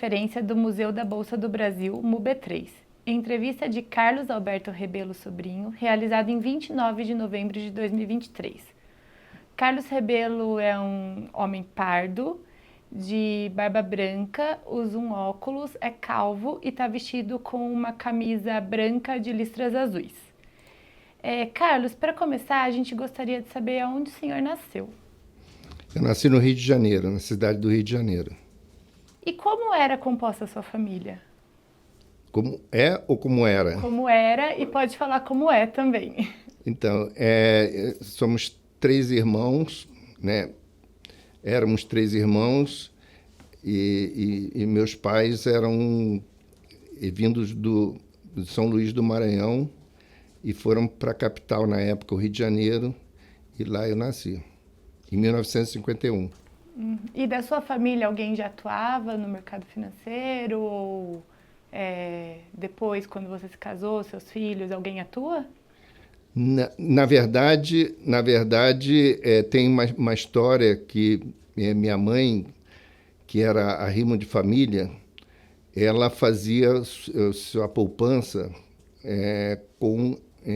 referência do Museu da Bolsa do Brasil, MUB3. Entrevista de Carlos Alberto Rebelo Sobrinho, realizada em 29 de novembro de 2023. Carlos Rebelo é um homem pardo, de barba branca, usa um óculos, é calvo e está vestido com uma camisa branca de listras azuis. Carlos, para começar, a gente gostaria de saber aonde o senhor nasceu. Eu nasci no Rio de Janeiro, na cidade do Rio de Janeiro. E como era composta a sua família? Como é ou como era? Como era e pode falar como é também. Então, somos 3 irmãos, né? Éramos 3 irmãos e meus pais eram vindos de São Luís do Maranhão e foram para a capital na época, o Rio de Janeiro, e lá eu nasci, em 1951. E da sua família, alguém já atuava no mercado financeiro? Ou depois, quando você se casou, seus filhos, alguém atua? Na verdade, tem uma história que minha mãe, que era arrimo de família, ela fazia sua poupança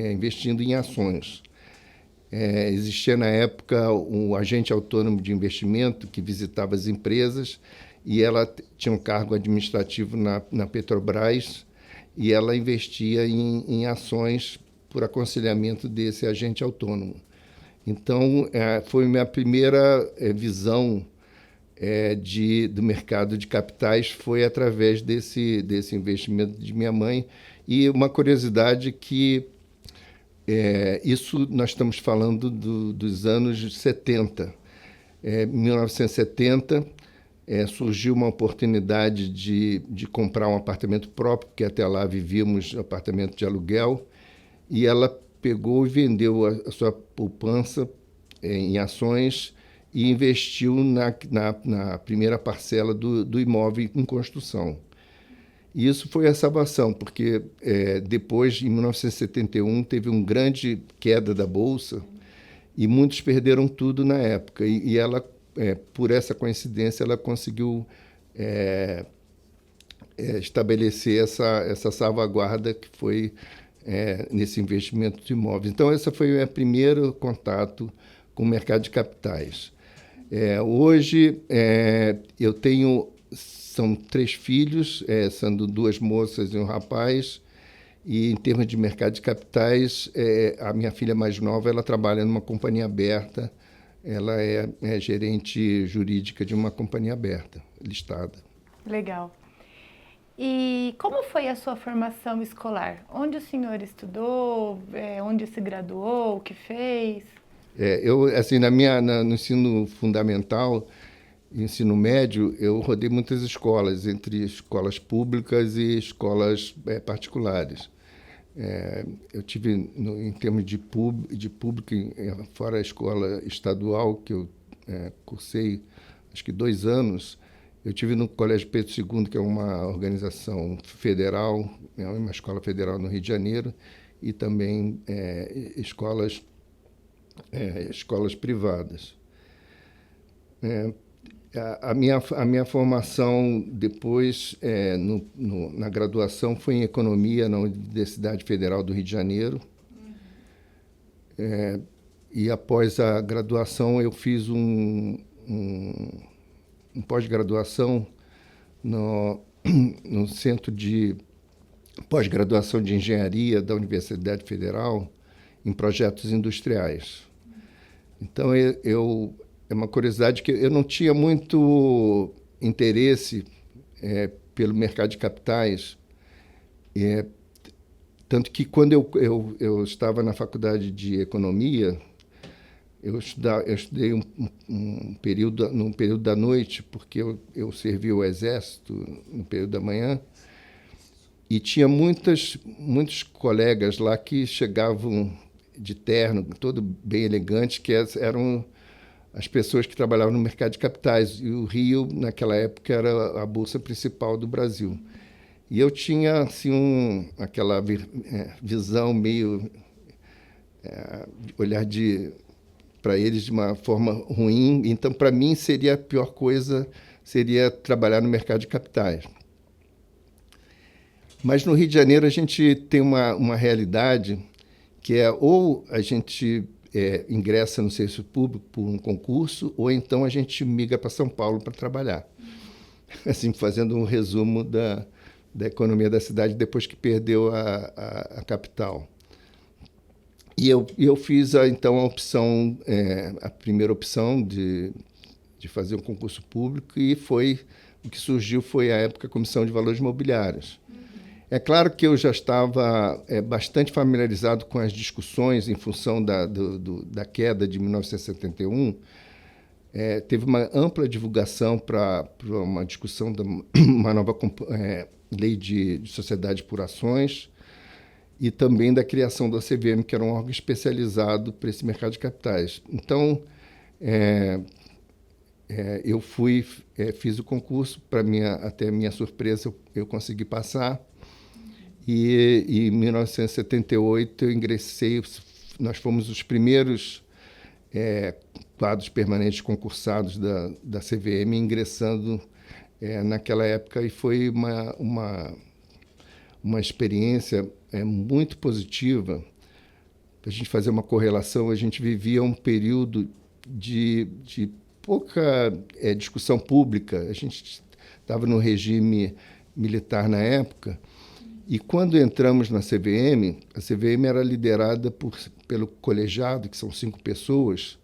investindo em ações. Existia na época um agente autônomo de investimento que visitava as empresas e ela tinha um cargo administrativo na Petrobras e ela investia em ações por aconselhamento desse agente autônomo. Então, foi minha primeira visão do mercado de capitais, foi através desse investimento de minha mãe. E uma curiosidade que isso nós estamos falando dos anos 70. Em 1970, surgiu uma oportunidade de comprar um apartamento próprio, porque até lá vivíamos em apartamento de aluguel, e ela pegou e vendeu a sua poupança em ações e investiu na primeira parcela do imóvel em construção. E isso foi a salvação, porque depois, em 1971, teve uma grande queda da Bolsa e muitos perderam tudo na época. E ela, por essa coincidência, ela conseguiu estabelecer essa salvaguarda que foi nesse investimento de imóveis. Então, esse foi o meu primeiro contato com o mercado de capitais. Hoje, eu tenho... São 3 filhos, sendo 2 moças e um rapaz. E, em termos de mercado de capitais, a minha filha mais nova ela trabalha numa companhia aberta. Ela é gerente jurídica de uma companhia aberta, listada. Legal. E como foi a sua formação escolar? Onde o senhor estudou? Onde se graduou? O que fez? Eu, assim, no ensino fundamental, ensino médio, eu rodei muitas escolas, entre escolas públicas e escolas particulares. Eu tive, em termos de público, fora a escola estadual, que eu cursei, acho que 2 anos, eu tive no Colégio Pedro II, que é uma organização federal, uma escola federal no Rio de Janeiro, e também escolas privadas. A minha formação depois, na graduação, foi em Economia na Universidade Federal do Rio de Janeiro. E após a graduação, eu fiz um pós-graduação no Centro de Pós-Graduação de Engenharia da Universidade Federal em Projetos Industriais. Então, é uma curiosidade que eu não tinha muito interesse pelo mercado de capitais, tanto que quando eu estava na faculdade de Economia, eu estudei num período da noite, porque eu servi o Exército no período da manhã, e tinha muitos colegas lá que chegavam de terno, todo bem elegante, que eram as pessoas que trabalhavam no mercado de capitais. E o Rio, naquela época, era a bolsa principal do Brasil. E eu tinha assim, aquela visão meio... olhar para eles de uma forma ruim. Então, para mim, seria a pior coisa seria trabalhar no mercado de capitais. Mas no Rio de Janeiro a gente tem uma realidade que é ou a gente ingressa no serviço público por um concurso, ou então a gente migra para São Paulo para trabalhar. Assim, fazendo um resumo da economia da cidade depois que perdeu a capital. E eu fiz, então, a primeira opção de fazer um concurso público, e o que surgiu foi, à época, a Comissão de Valores Imobiliários. É claro que eu já estava bastante familiarizado com as discussões em função da queda de 1971. Teve uma ampla divulgação para uma discussão de uma nova lei de sociedade por ações, e também da criação da CVM, que era um órgão especializado para esse mercado de capitais. Então, eu fiz o concurso, até minha surpresa, eu consegui passar. E em 1978 eu ingressei, nós fomos os primeiros quadros permanentes concursados da CVM ingressando naquela época, e foi uma experiência muito positiva. Para a gente fazer uma correlação, a gente vivia um período de pouca discussão pública. A gente estava no regime militar na época, e quando entramos na CVM, a CVM era liderada pelo colegiado, que são 5 pessoas,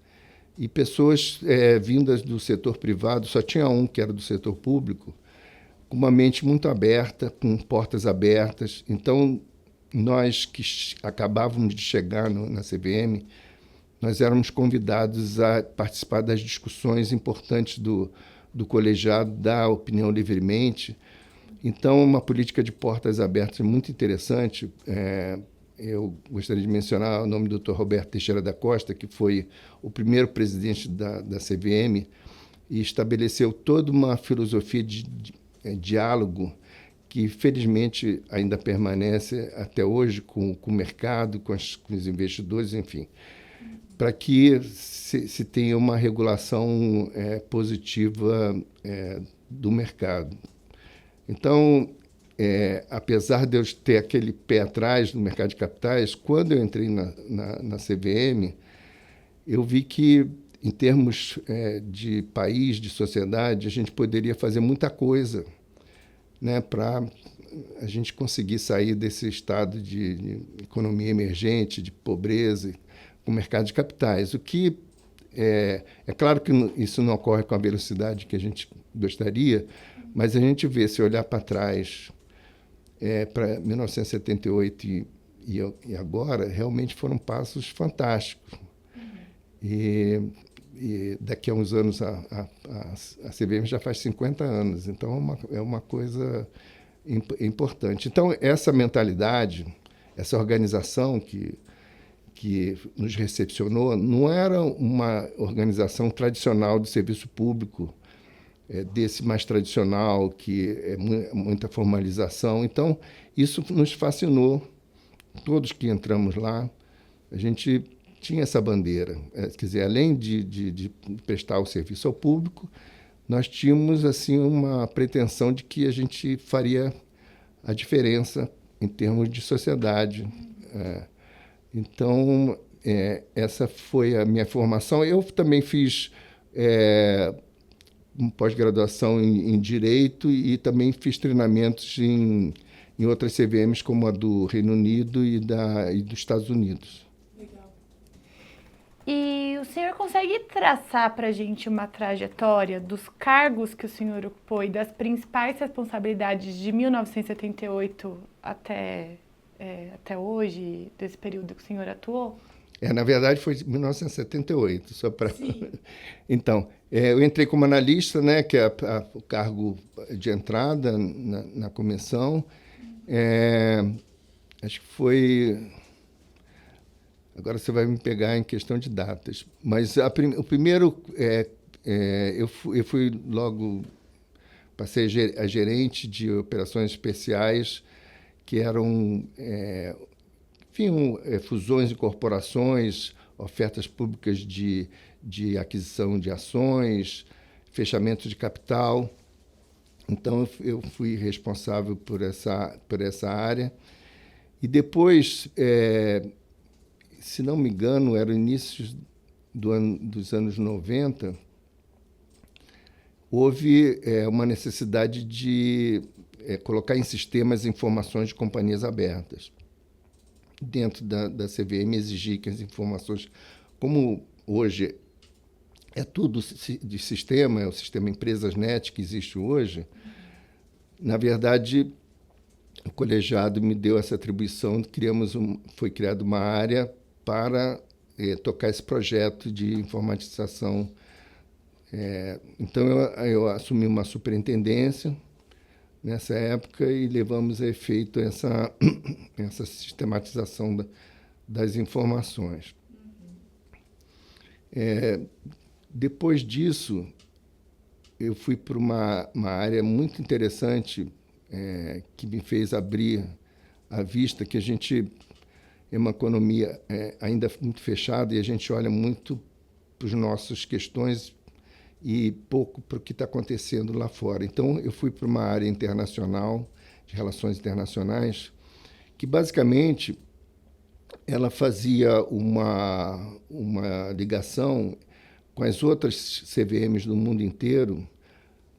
e pessoas vindas do setor privado, só tinha um que era do setor público, com uma mente muito aberta, com portas abertas. Então, nós que acabávamos de chegar na CVM, nós éramos convidados a participar das discussões importantes do colegiado, dar opinião livremente. Então, uma política de portas abertas muito interessante. Eu gostaria de mencionar o nome do Dr. Roberto Teixeira da Costa, que foi o primeiro presidente da CVM, e estabeleceu toda uma filosofia de diálogo que, felizmente, ainda permanece até hoje com o mercado, com os investidores, enfim, para que se tenha uma regulação positiva do mercado. Então, apesar de eu ter aquele pé atrás no mercado de capitais, quando eu entrei na CVM, eu vi que, em termos de país, de sociedade, a gente poderia fazer muita coisa, né, para a gente conseguir sair desse estado de economia emergente, de pobreza, com o mercado de capitais. O que é claro que isso não ocorre com a velocidade que a gente gostaria, mas a gente vê, se olhar para trás, para 1978 e agora, realmente foram passos fantásticos. E daqui a uns anos a CVM já faz 50 anos, então é uma coisa importante. Então, essa mentalidade, essa organização que nos recepcionou, não era uma organização tradicional de serviço público, desse mais tradicional, que é muita formalização. Então, isso nos fascinou. Todos que entramos lá, a gente tinha essa bandeira. Quer dizer, além de prestar o serviço ao público, nós tínhamos assim uma pretensão de que a gente faria a diferença em termos de sociedade. Então, essa foi a minha formação. Eu também fiz pós-graduação em Direito, e também fiz treinamentos em outras CVMs, como a do Reino Unido e dos Estados Unidos. Legal. E o senhor consegue traçar para a gente uma trajetória dos cargos que o senhor ocupou e das principais responsabilidades de 1978 até hoje, desse período que o senhor atuou? Na verdade, foi 1978, só para... Então, eu entrei como analista, né, que é o cargo de entrada na comissão. Acho que foi... Agora você vai me pegar em questão de datas. Mas o primeiro... eu fui logo... Passei a gerente de operações especiais, que eram... enfim, fusões, incorporações, ofertas públicas de aquisição de ações, fechamento de capital. Então, eu fui responsável por essa área. E depois, se não me engano, era o início dos anos 90, houve uma necessidade de colocar em sistemas informações de companhias abertas. Dentro da CVM, exigir que as informações, como hoje é tudo de sistema, é o sistema Empresas.net que existe hoje, na verdade, o colegiado me deu essa atribuição, foi criada uma área para tocar esse projeto de informatização. Então, eu assumi uma superintendência nessa época e levamos a efeito essa sistematização das informações. Depois disso, eu fui para uma área muito interessante que me fez abrir a vista, que a gente é uma economia ainda muito fechada e a gente olha muito para as nossas questões e pouco para o que está acontecendo lá fora. Então, eu fui para uma área internacional, de relações internacionais, que basicamente ela fazia uma ligação com as outras CVMs do mundo inteiro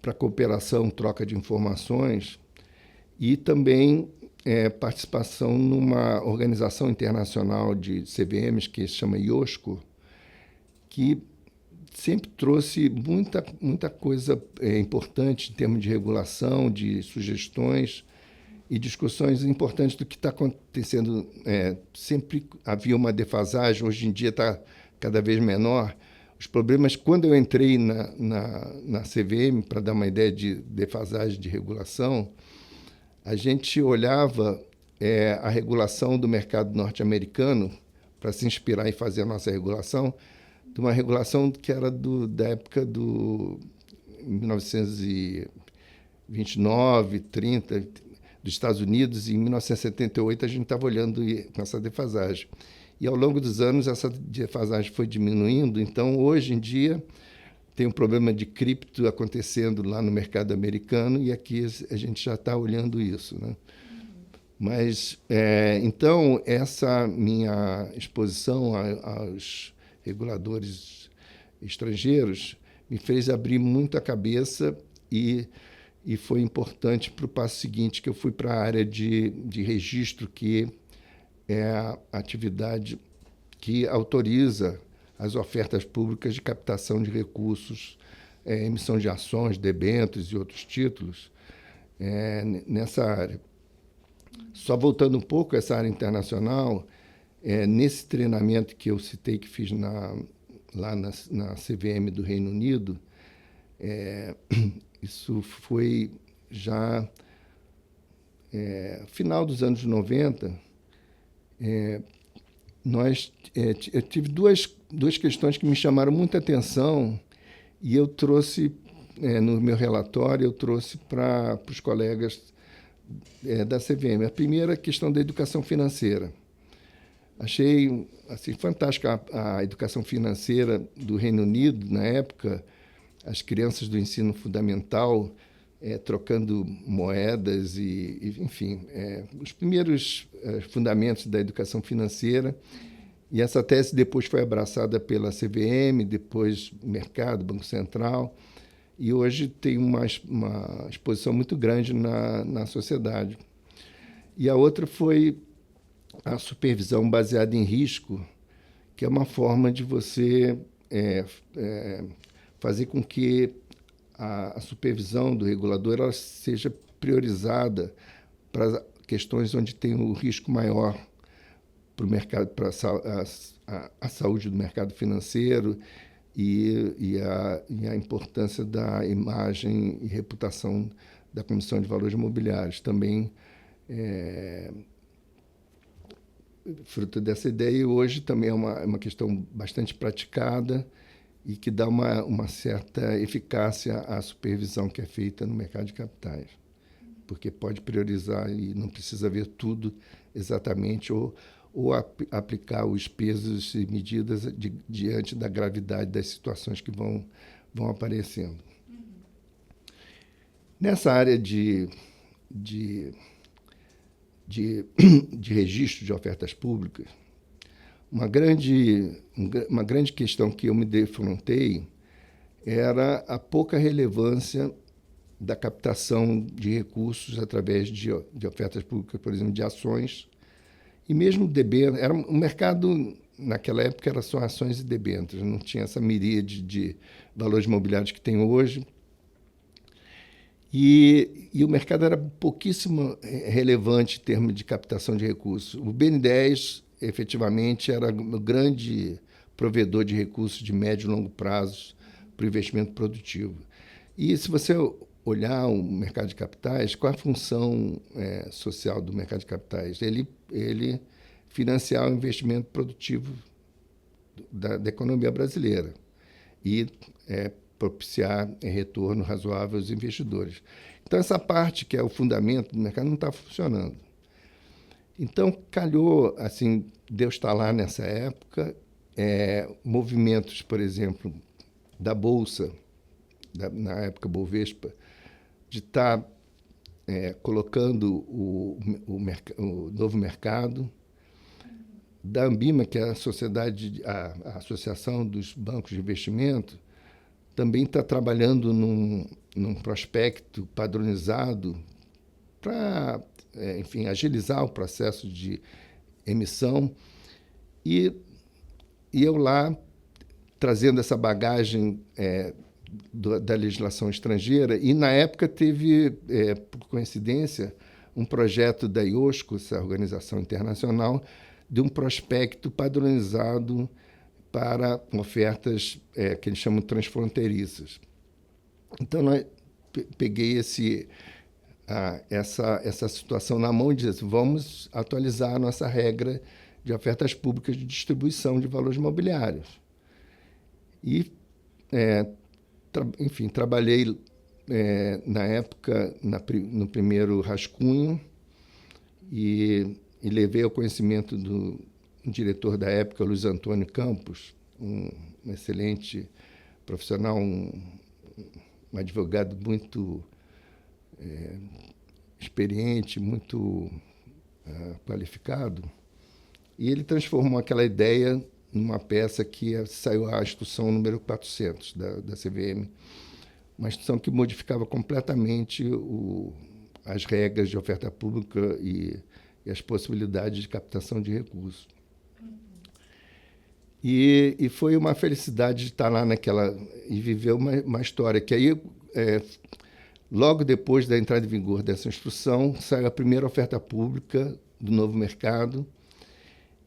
para cooperação, troca de informações e também participação numa organização internacional de CVMs que se chama IOSCO, que sempre trouxe muita coisa importante em termos de regulação, de sugestões e discussões importantes do que está acontecendo. Sempre havia uma defasagem, hoje em dia está cada vez menor. Os problemas, quando eu entrei na CVM, para dar uma ideia de defasagem de regulação, a gente olhava a regulação do mercado norte-americano para se inspirar e fazer a nossa regulação, de uma regulação que era da época do 1929, 30, dos Estados Unidos, e em 1978 a gente estava olhando com essa defasagem. E ao longo dos anos essa defasagem foi diminuindo, então hoje em dia tem um problema de cripto acontecendo lá no mercado americano e aqui a gente já está olhando isso, né? Mas, então, essa minha exposição aos reguladores estrangeiros me fez abrir muito a cabeça e foi importante para o passo seguinte, que eu fui para a área de registro, que é a atividade que autoriza as ofertas públicas de captação de recursos, emissão de ações, debêntures e outros títulos nessa área. Só voltando um pouco a essa área internacional, nesse treinamento que eu citei, que fiz lá na CVM do Reino Unido, isso foi já final dos anos 90, eu tive duas questões que me chamaram muita atenção e eu trouxe, no meu relatório, eu trouxe para os colegas da CVM. A primeira, a questão da educação financeira. Achei assim, fantástica a educação financeira do Reino Unido, na época, as crianças do ensino fundamental trocando moedas enfim, os primeiros fundamentos da educação financeira. E essa tese depois foi abraçada pela CVM, depois Mercado, Banco Central, e hoje tem uma exposição muito grande na sociedade. E a outra foi a supervisão baseada em risco, que é uma forma de você fazer com que a supervisão do regulador ela seja priorizada para questões onde tem o risco maior para o mercado, para a saúde do mercado financeiro e a importância da imagem e reputação da Comissão de Valores Imobiliários. Também fruto dessa ideia, e hoje também é uma questão bastante praticada e que dá uma certa eficácia à supervisão que é feita no mercado de capitais, porque pode priorizar e não precisa ver tudo exatamente ou aplicar os pesos e medidas diante da gravidade das situações que vão aparecendo. Nessa área de, de, de registro de ofertas públicas, uma grande questão que eu me defrontei era a pouca relevância da captação de recursos através de ofertas públicas, por exemplo, de ações, e mesmo debêntures. O mercado, naquela época, era só ações e debêntures, não tinha essa miríade de valores imobiliários que tem hoje. E o mercado era pouquíssimo relevante em termos de captação de recursos. O BN10, efetivamente, era o grande provedor de recursos de médio e longo prazo para o investimento produtivo. E se você olhar o mercado de capitais, qual a função social do mercado de capitais? Ele financiar o investimento produtivo da economia brasileira e propiciar retorno razoável aos investidores. Então, essa parte, que é o fundamento do mercado, não está funcionando. Então, calhou, assim, Deus está lá nessa época, movimentos, por exemplo, da Bolsa, na época Bovespa, de estar colocando o novo mercado, da Ambima, que é a Associação dos Bancos de Investimento, também está trabalhando num prospecto padronizado para, enfim, agilizar o processo de emissão. E eu lá, trazendo essa bagagem da legislação estrangeira, e na época teve, por coincidência, um projeto da IOSCO, essa organização internacional, de um prospecto padronizado para ofertas que eles chamam transfronteiriças. Então, nós peguei essa situação na mão e disse assim, vamos atualizar a nossa regra de ofertas públicas de distribuição de valores imobiliários. E, enfim, trabalhei, na época, no primeiro rascunho e levei ao conhecimento do diretor da época, Luiz Antônio Campos, um excelente profissional, um advogado muito experiente, muito qualificado, e ele transformou aquela ideia numa peça que saiu a instrução número 400 da CVM, uma instrução que modificava completamente as regras de oferta pública e as possibilidades de captação de recursos. E foi uma felicidade de estar lá e viver uma história que aí, logo depois da entrada em vigor dessa instrução, saiu a primeira oferta pública do novo mercado,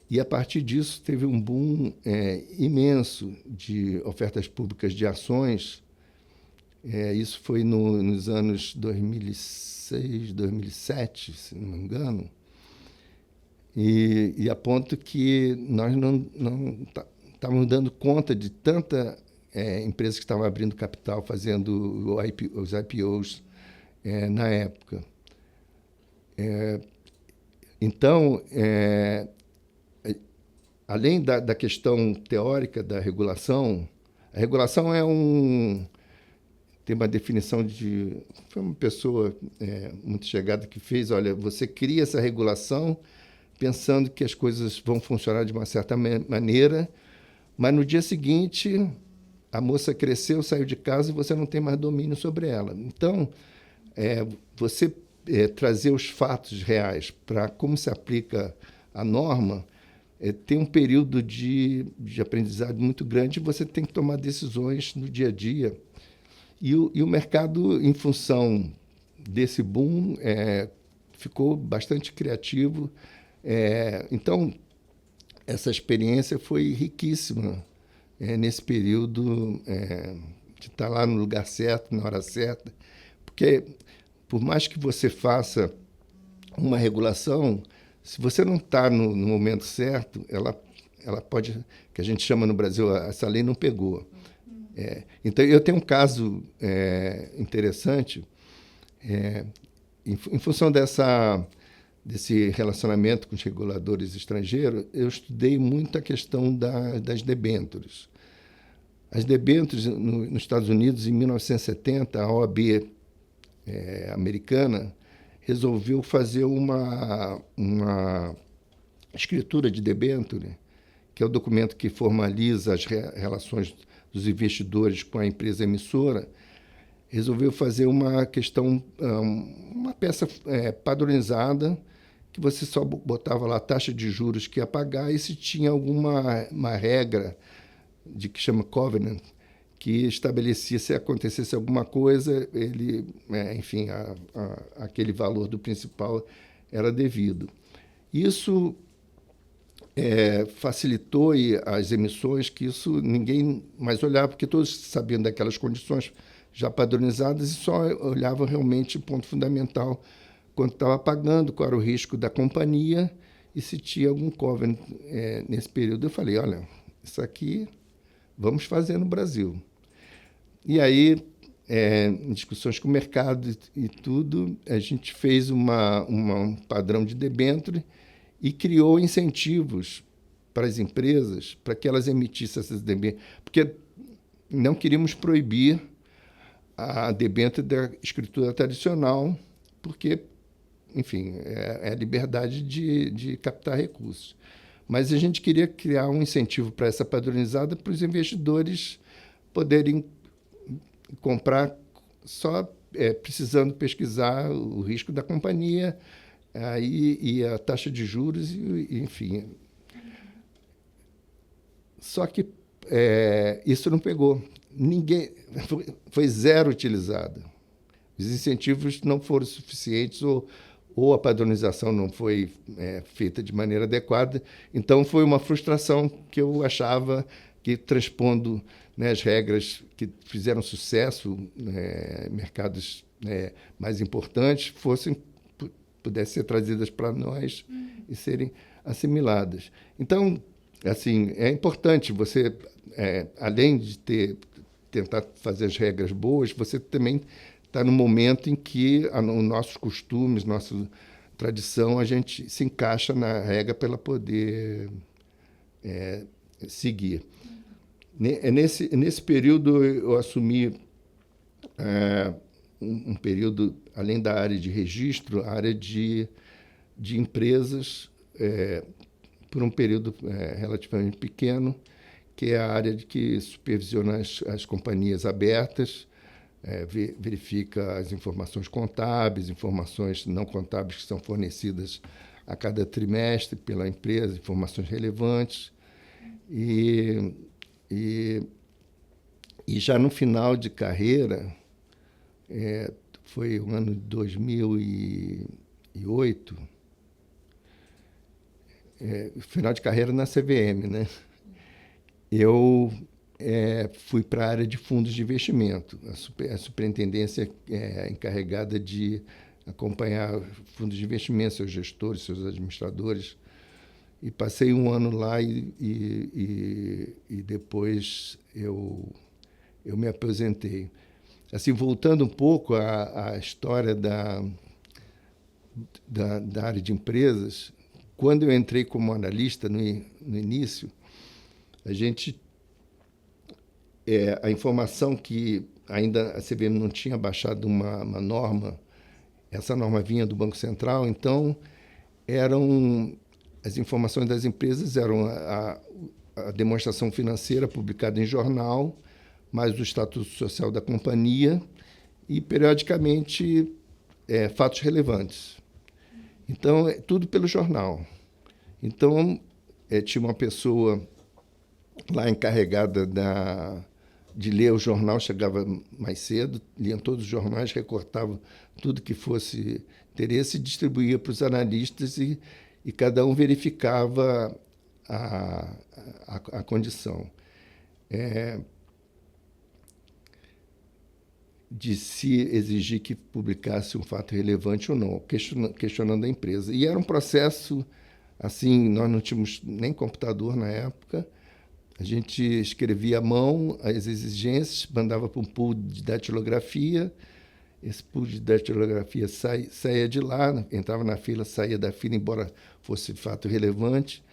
e a partir disso teve um boom imenso de ofertas públicas de ações. Isso foi nos anos 2006, 2007, se não me engano, e a ponto que nós não estávamos dando conta de tanta empresas que estavam abrindo capital, fazendo os IPOs na época. Então, além da questão teórica da regulação, a regulação tem uma definição foi uma pessoa muito chegada que fez, olha, você cria essa regulação pensando que as coisas vão funcionar de uma certa maneira, mas no dia seguinte a moça cresceu, saiu de casa e você não tem mais domínio sobre ela. Então, você trazer os fatos reais para como se aplica a norma, tem um período de aprendizado muito grande e você tem que tomar decisões no dia a dia. E o mercado, em função desse boom, ficou bastante criativo. Então, essa experiência foi riquíssima nesse período de estar lá no lugar certo, na hora certa, porque, por mais que você faça uma regulação, se você não está no momento certo, ela pode, que a gente chama no Brasil, essa lei não pegou. Então, eu tenho um caso interessante, em função desse relacionamento com os reguladores estrangeiros, eu estudei muito a questão das debêntures. As debêntures nos Estados Unidos, em 1970, a OAB americana, resolveu fazer uma escritura de debênture, que é o documento que formaliza as relações dos investidores com a empresa emissora. Resolveu fazer uma questão, uma peça padronizada, que você só botava lá a taxa de juros que ia pagar e se tinha uma regra que chama covenant, que estabelecia se acontecesse alguma coisa, ele, enfim, aquele valor do principal era devido. Isso facilitou as emissões, que isso ninguém mais olhava, porque todos sabiam daquelas condições já padronizadas e só olhavam realmente o ponto fundamental, quanto estava pagando, qual era o risco da companhia e se tinha algum covenant nesse período. Eu falei, olha, isso aqui vamos fazer no Brasil. E aí, em discussões com o mercado e tudo, a gente fez um padrão de debênture e criou incentivos para as empresas para que elas emitissem essas debêntures, porque não queríamos proibir a debênture da escritura tradicional, porque, enfim, é a liberdade de captar recursos. Mas a gente queria criar um incentivo para essa padronizada para os investidores poderem comprar só precisando pesquisar o risco da companhia e a taxa de juros, enfim. Só que isso não pegou. Ninguém foi zero utilizado. Os incentivos não foram suficientes ou a padronização não foi feita de maneira adequada. Então, foi uma frustração que eu achava que, transpondo as regras que fizeram sucesso, mercados mais importantes, pudessem ser trazidas para nós e serem assimiladas. Então, assim, é importante você, além de tentar fazer as regras boas, você também está no momento em que os nossos costumes, nossa tradição, a gente se encaixa na regra para ela poder seguir. Nesse período, eu assumi um período, além da área de registro, a área de empresas, por um período relativamente pequeno, que é a área que supervisiona as companhias abertas, verifica as informações contábeis, informações não contábeis que são fornecidas a cada trimestre pela empresa, informações relevantes. E já no final de carreira, foi o ano de 2008, final de carreira na CVM, né? Eu fui para a área de fundos de investimento. A superintendência é encarregada de acompanhar fundos de investimento, seus gestores, seus administradores. E passei um ano lá e depois eu me aposentei. Assim, voltando um pouco à história da área de empresas, quando eu entrei como analista no início, a informação que ainda a CVM não tinha baixado uma norma, essa norma vinha do Banco Central, então as informações das empresas eram a demonstração financeira publicada em jornal, mais o estatuto social da companhia e, periodicamente, fatos relevantes. Então, tudo pelo jornal. Então, tinha uma pessoa lá encarregada de ler o jornal, chegava mais cedo, lia todos os jornais, recortava tudo que fosse interesse e distribuía para os analistas e cada um verificava a condição de se exigir que publicasse um fato relevante ou não, questionando a empresa. E era um processo, assim, nós não tínhamos nem computador na época, a gente escrevia à mão as exigências, mandava para um pool de datilografia, esse pool de datilografia saía de lá, entrava na fila, saía da fila, embora fosse fato relevante,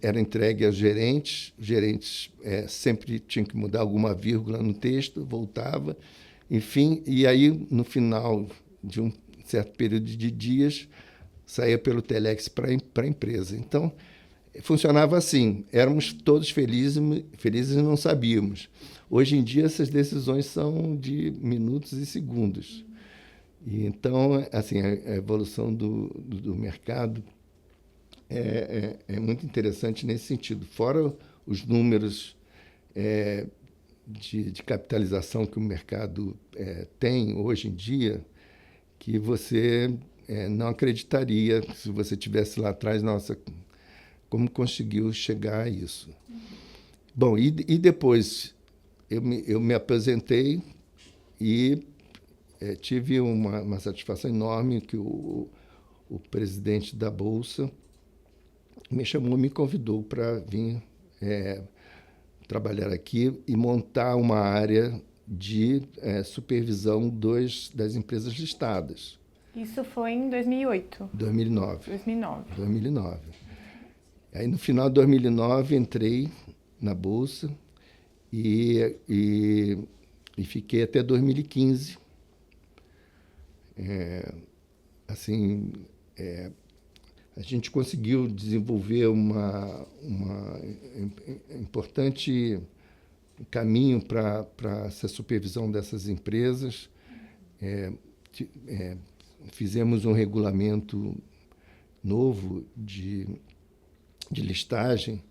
era entregue aos gerentes, os gerentes sempre tinham que mudar alguma vírgula no texto, voltava, enfim, e aí, no final de um certo período de dias, saía pelo Telex para a empresa. Então, funcionava assim, éramos todos felizes e não sabíamos. Hoje em dia, essas decisões são de minutos e segundos. E, então, assim, a evolução do mercado é muito interessante nesse sentido. Fora os números de capitalização que o mercado tem hoje em dia, que você não acreditaria se você tivesse lá atrás, nossa, como conseguiu chegar a isso. Bom, e depois eu me aposentei e tive uma satisfação enorme que o presidente da Bolsa me chamou, me convidou para vir trabalhar aqui e montar uma área de supervisão das empresas listadas. Isso foi em 2008? 2009. 2009. 2009. Aí, no final de 2009, entrei na Bolsa e fiquei até 2015. Assim, a gente conseguiu desenvolver uma importante caminho para essa supervisão dessas empresas. Fizemos um regulamento novo de listagem,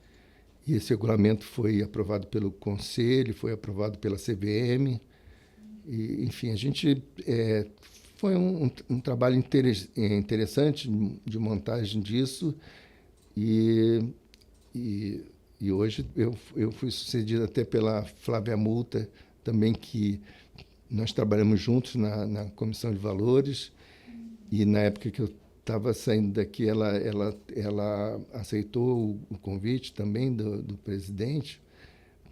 e esse regulamento foi aprovado pelo Conselho, foi aprovado pela CVM, e, enfim, a gente foi um trabalho interessante de montagem disso, e hoje eu fui sucedido até pela Flávia Multa, também, que nós trabalhamos juntos na Comissão de Valores, e na época que eu estava saindo daqui, ela aceitou o convite também do presidente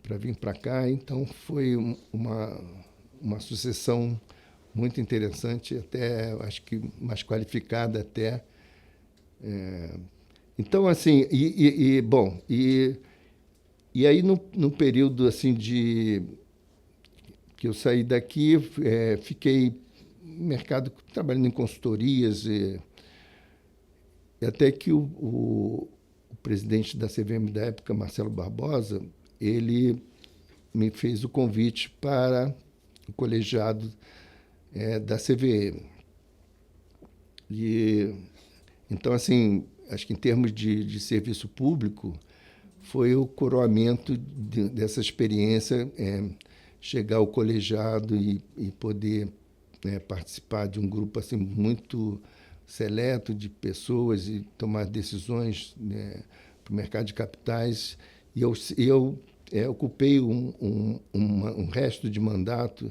para vir para cá. Então, foi uma sucessão muito interessante, até, acho que mais qualificada até. Então, assim, bom, e aí no período assim que eu saí daqui, fiquei no mercado trabalhando em consultorias, e até que o presidente da CVM da época, Marcelo Barbosa, ele me fez o convite para o colegiado da CVM. E, então, assim, acho que em termos de serviço público, foi o coroamento dessa experiência, chegar ao colegiado e poder participar de um grupo assim muito seleto de pessoas e tomar decisões para o mercado de capitais. E eu ocupei um resto de mandato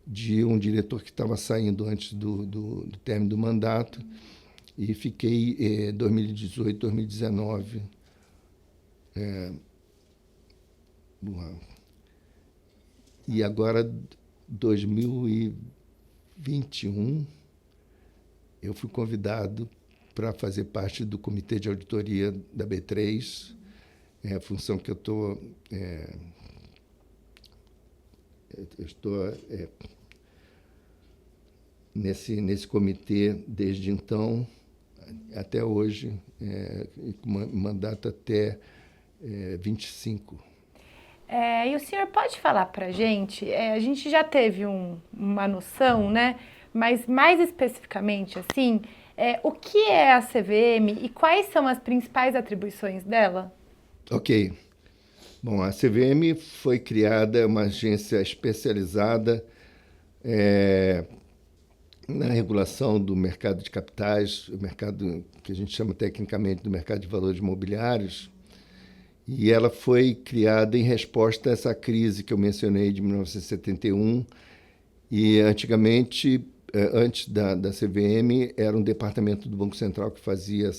de um diretor que estava saindo antes do término do mandato, e fiquei 2018, 2019. E agora, 2021, eu fui convidado para fazer parte do comitê de auditoria da B3, a função que eu estou nesse comitê desde então até hoje, com mandato até 25. E o senhor pode falar para a gente gente já teve uma noção, né? Mas mais especificamente, assim, o que é a CVM e quais são as principais atribuições dela? Ok. Bom, a CVM foi criada, uma agência especializada na regulação do mercado de capitais, o mercado que a gente chama tecnicamente do mercado de valores imobiliários, e ela foi criada em resposta a essa crise que eu mencionei de 1971, e antigamente, antes da CVM, era um departamento do Banco Central que fazia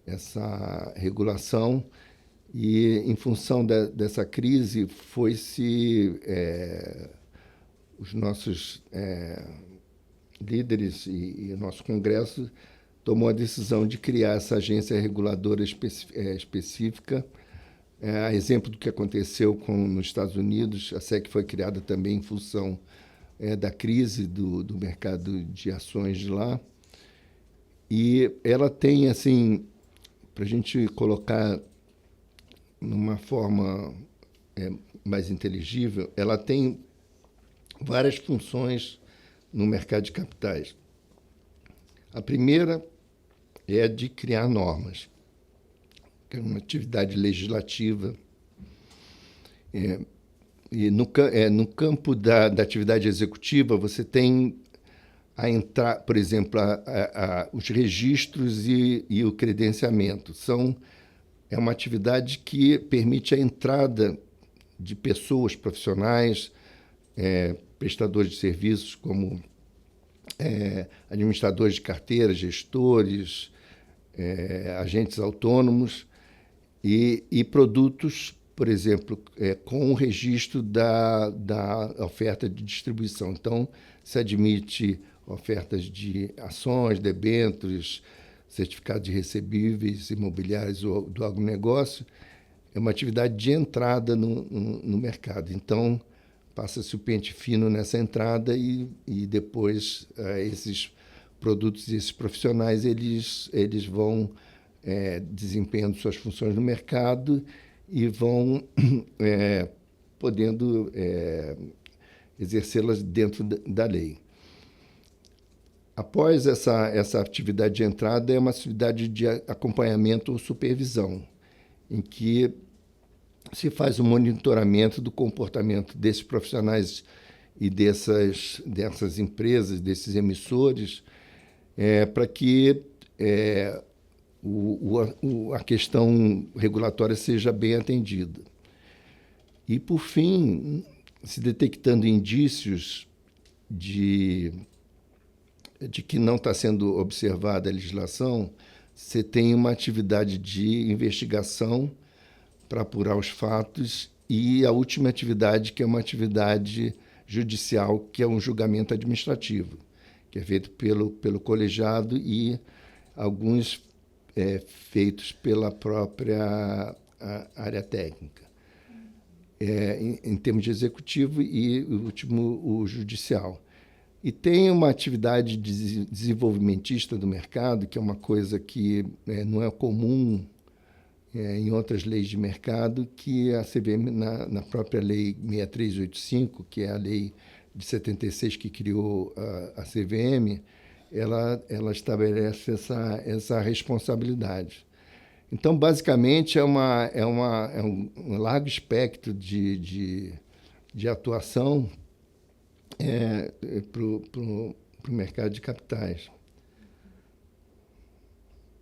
essa regulação, e em função dessa crise os nossos líderes e o nosso Congresso tomou a decisão de criar essa agência reguladora específica. A exemplo do que aconteceu nos Estados Unidos, a SEC foi criada também em função da crise do mercado de ações de lá. E ela tem, assim, para a gente colocar numa forma mais inteligível, ela tem várias funções no mercado de capitais. A primeira é a de criar normas, que é uma atividade legislativa. E no campo da atividade executiva, você tem por exemplo, os registros e o credenciamento. É uma atividade que permite a entrada de pessoas profissionais, prestadores de serviços como administradores de carteira, gestores, agentes autônomos e produtos, por exemplo, com o registro da oferta de distribuição. Então, se admite ofertas de ações, debêntures, certificados de recebíveis imobiliários ou do agronegócio. É uma atividade de entrada no mercado. Então, passa-se o pente fino nessa entrada e depois esses produtos e esses profissionais eles vão desempenhando suas funções no mercado e vão podendo exercê-las dentro da lei. Após essa atividade de entrada, é uma atividade de acompanhamento ou supervisão, em que se faz um monitoramento do comportamento desses profissionais e dessas empresas, desses emissores, para que a questão regulatória seja bem atendida. E, por fim, se detectando indícios de que não está sendo observada a legislação, você tem uma atividade de investigação para apurar os fatos e a última atividade, que é uma atividade judicial, que é um julgamento administrativo, que é feito pelo colegiado e alguns feitos pela própria área técnica. Em termos de executivo e o último, o judicial. E tem uma atividade desenvolvimentista do mercado, que é uma coisa que não é comum em outras leis de mercado, que a CVM, na própria Lei 6385, que é a lei de 76 que criou a CVM, ela estabelece essa responsabilidade. Então, basicamente, é um largo espectro de atuação para o mercado de capitais.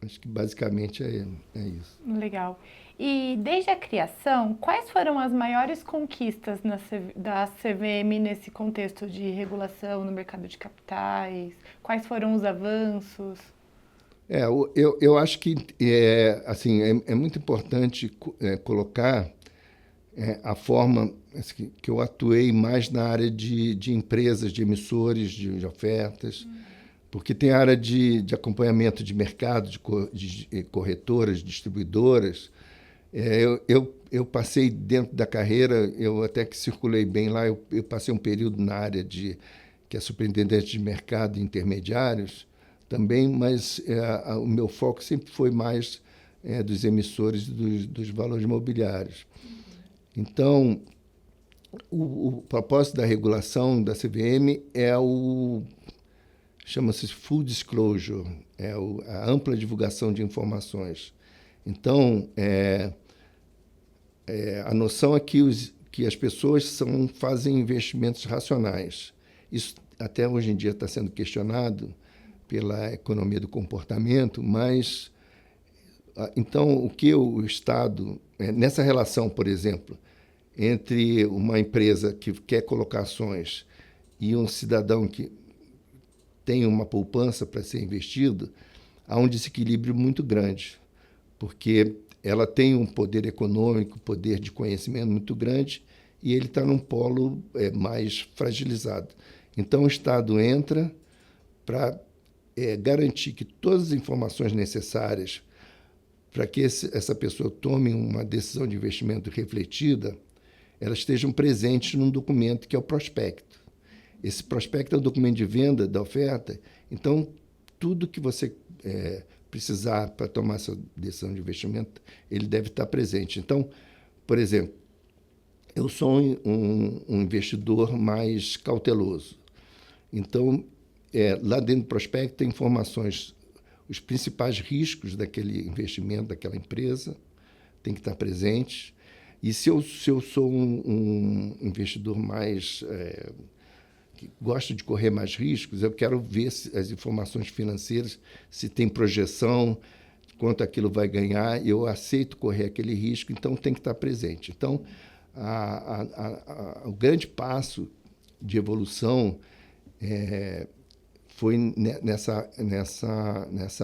Acho que basicamente é isso. Legal. E desde a criação, quais foram as maiores conquistas da CVM nesse contexto de regulação no mercado de capitais? Quais foram os avanços? Eu acho que assim, é muito importante colocar a forma que eu atuei mais na área de empresas, de emissores, de ofertas, porque tem a área de acompanhamento de mercado, de corretoras, distribuidoras. Eu passei dentro da carreira, eu até que circulei bem lá, eu passei um período na área que é superintendente de mercado e intermediários também, mas o meu foco sempre foi mais dos emissores dos valores imobiliários. Então, o propósito da regulação da CVM chama-se full disclosure, a ampla divulgação de informações. Então, a noção é que as pessoas fazem investimentos racionais. Isso até hoje em dia está sendo questionado pela economia do comportamento, mas então o que o Estado, nessa relação, por exemplo, entre uma empresa que quer colocar ações e um cidadão que tem uma poupança para ser investido, há um desequilíbrio muito grande, porque ela tem um poder econômico, poder de conhecimento muito grande, e ele está num polo mais fragilizado. Então, o Estado entra para garantir que todas as informações necessárias para que essa pessoa tome uma decisão de investimento refletida, elas estejam presentes num documento que é o prospecto. Esse prospecto é o documento de venda da oferta. Então, tudo que você precisar para tomar essa decisão de investimento, ele deve estar presente. Então, por exemplo, eu sou um investidor mais cauteloso. Então, lá dentro do prospecto tem informações, os principais riscos daquele investimento, daquela empresa, tem que estar presentes. E se eu sou um investidor mais que gosta de correr mais riscos, eu quero ver as informações financeiras, se tem projeção, quanto aquilo vai ganhar, eu aceito correr aquele risco, então tem que estar presente. Então, o grande passo de evolução foi nessa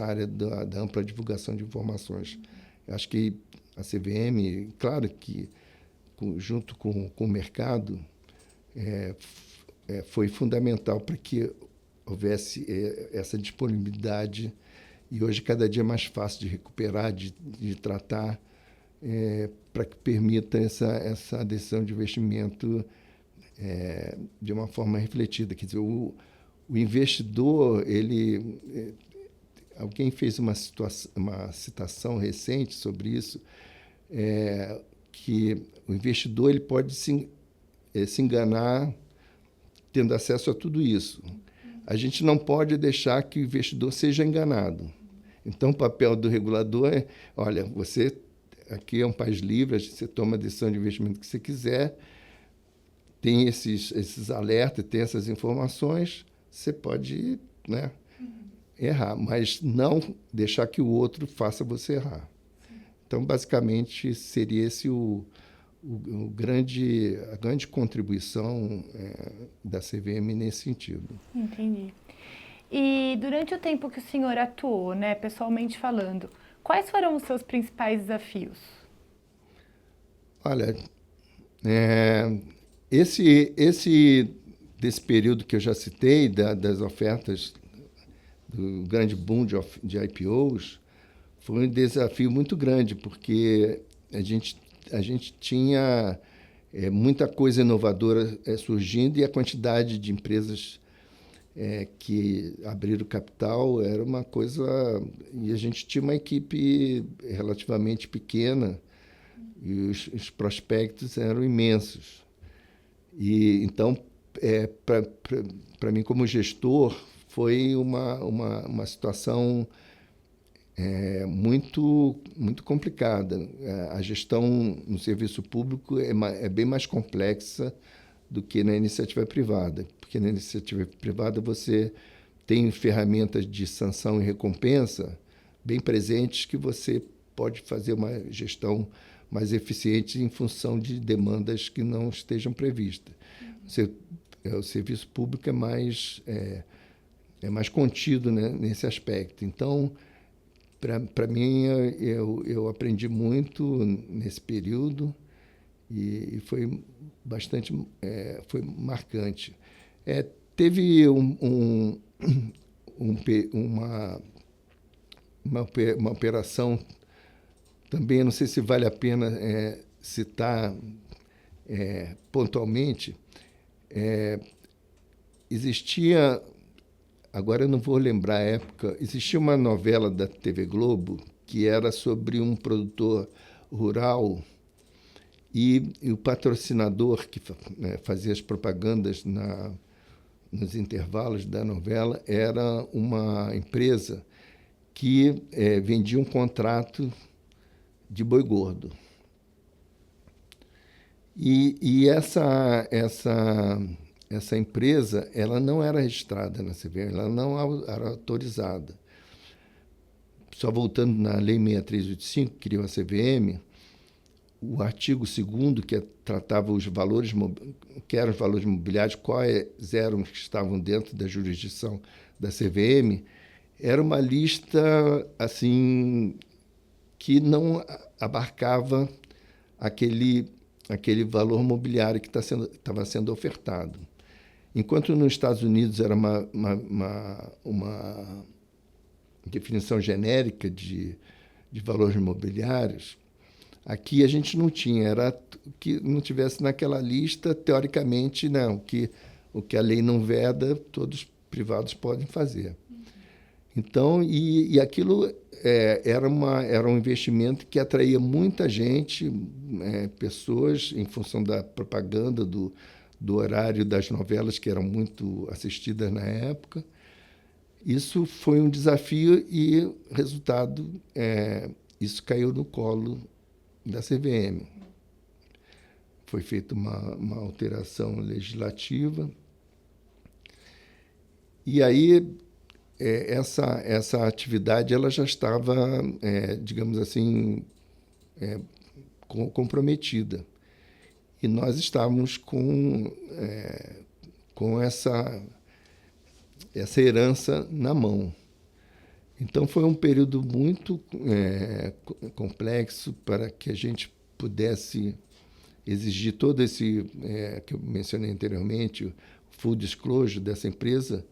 área da ampla divulgação de informações. Eu acho que a CVM, claro que junto com o mercado, foi fundamental para que houvesse essa disponibilidade, e hoje cada dia é mais fácil de recuperar, de tratar, para que permita essa decisão de investimento de uma forma refletida. Quer dizer, o investidor, alguém fez uma citação recente sobre isso, que o investidor ele pode se enganar tendo acesso a tudo isso. A gente não pode deixar que o investidor seja enganado. Então, o papel do regulador é, olha, você aqui é um país livre, você toma a decisão de investimento que você quiser, tem esses alertas, tem essas informações, você pode, né, errar, mas não deixar que o outro faça você errar. Então, basicamente, seria esse a grande contribuição da CVM nesse sentido. Entendi. E durante o tempo que o senhor atuou, né, pessoalmente falando, quais foram os seus principais desafios? Olha, desse período que eu já citei, das ofertas, do grande boom de IPOs, foi um desafio muito grande, porque a gente tinha muita coisa inovadora surgindo, e a quantidade de empresas que abriram capital era uma coisa... E a gente tinha uma equipe relativamente pequena, e os prospectos eram imensos. E então, para mim, como gestor, foi uma situação muito complicada. A gestão no serviço público é bem mais complexa do que na iniciativa privada, porque na iniciativa privada você tem ferramentas de sanção e recompensa bem presentes, que você pode fazer uma gestão mais eficiente em função de demandas que não estejam previstas. O serviço público é mais contido, né, nesse aspecto. Então, para mim, eu aprendi muito nesse período, e foi bastante foi marcante. Teve uma operação também, não sei se vale a pena citar pontualmente. Existia, agora eu não vou lembrar a época, existia uma novela da TV Globo que era sobre um produtor rural, e o patrocinador que fazia as propagandas nos intervalos da novela era uma empresa que vendia um contrato de boi gordo. E essa empresa, ela não era registrada na CVM, ela não era autorizada. Só voltando na Lei 6385, que criou a CVM, o artigo 2º, que tratava os valores, que eram os valores imobiliários, quais eram os que estavam dentro da jurisdição da CVM, era uma lista assim que não abarcava aquele valor mobiliário que estava sendo ofertado. Enquanto nos Estados Unidos era uma definição genérica de valores imobiliários, aqui a gente não tinha. Era que não tivesse naquela lista, teoricamente, não. Que o que a lei não veda, todos os privados podem fazer. Então, e aquilo era um investimento que atraía muita gente, pessoas, em função da propaganda, do horário das novelas, que eram muito assistidas na época. Isso foi um desafio e, resultado, isso caiu no colo da CVM. Foi feita uma alteração legislativa. E aí, essa atividade ela já estava, digamos assim, comprometida. E nós estávamos com essa herança na mão. Então, foi um período muito complexo para que a gente pudesse exigir todo esse, que eu mencionei anteriormente, o full disclosure dessa empresa,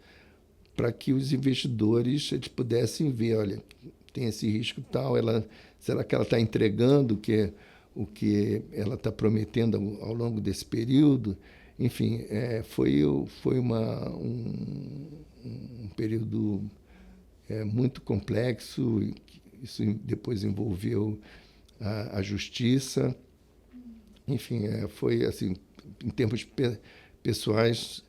para que os investidores eles pudessem ver, olha, tem esse risco tal, será que ela está entregando o que ela está prometendo ao longo desse período? Enfim, foi um período muito complexo. Isso depois envolveu a justiça. Enfim, foi assim, em termos pessoais,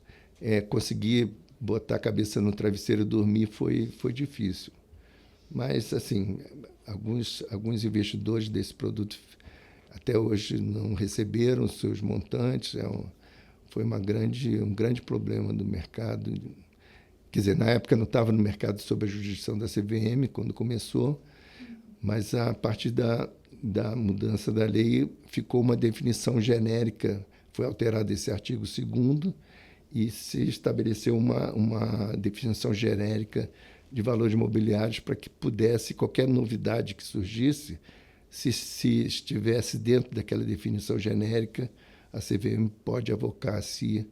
conseguir botar a cabeça no travesseiro e dormir foi difícil. Mas, assim, alguns investidores desse produto até hoje não receberam os seus montantes. Foi um grande problema do mercado. Quer dizer, na época não estava no mercado sob a jurisdição da CVM, quando começou, mas a partir da mudança da lei ficou uma definição genérica, foi alterado esse artigo 2º e se estabeleceu uma definição genérica de valores imobiliários para que pudesse, qualquer novidade que surgisse, se estivesse dentro daquela definição genérica, a CVM pode avocar a si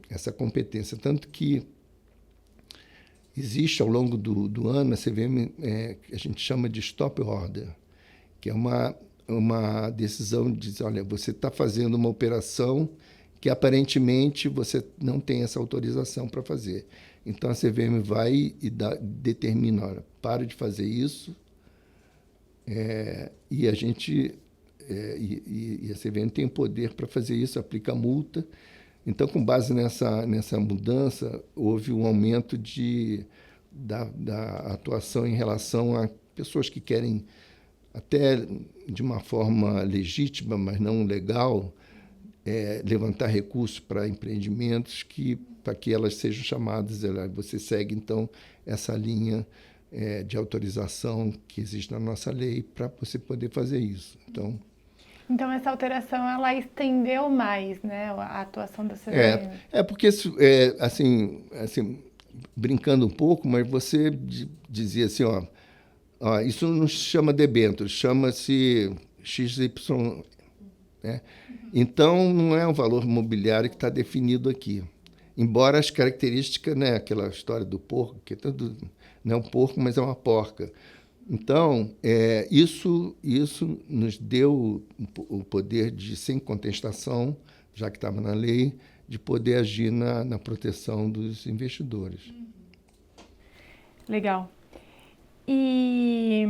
essa competência. Tanto que existe, ao longo do ano, a CVM, a gente chama de stop order, que é uma decisão de dizer, olha, você está fazendo uma operação que aparentemente você não tem essa autorização para fazer. Então, a CVM vai e determina, olha, para de fazer isso, e a gente... e a CVM tem poder para fazer isso, aplica multa. Então, com base nessa mudança, houve um aumento da atuação em relação a pessoas que querem, até de uma forma legítima, mas não legal, levantar recursos para empreendimentos para que elas sejam chamadas. Você segue, então, essa linha de autorização que existe na nossa lei para você poder fazer isso. Então, essa alteração, ela estendeu mais, né, a atuação da CVM? Porque, assim, brincando um pouco, mas você dizia assim, isso não se chama debênture, chama-se XY, né? Então, não é um valor imobiliário que está definido aqui. Embora as características, né, aquela história do porco, que não é um porco, mas é uma porca. Então, isso nos deu o poder de, sem contestação, já que estava na lei, de poder agir na proteção dos investidores. Legal. E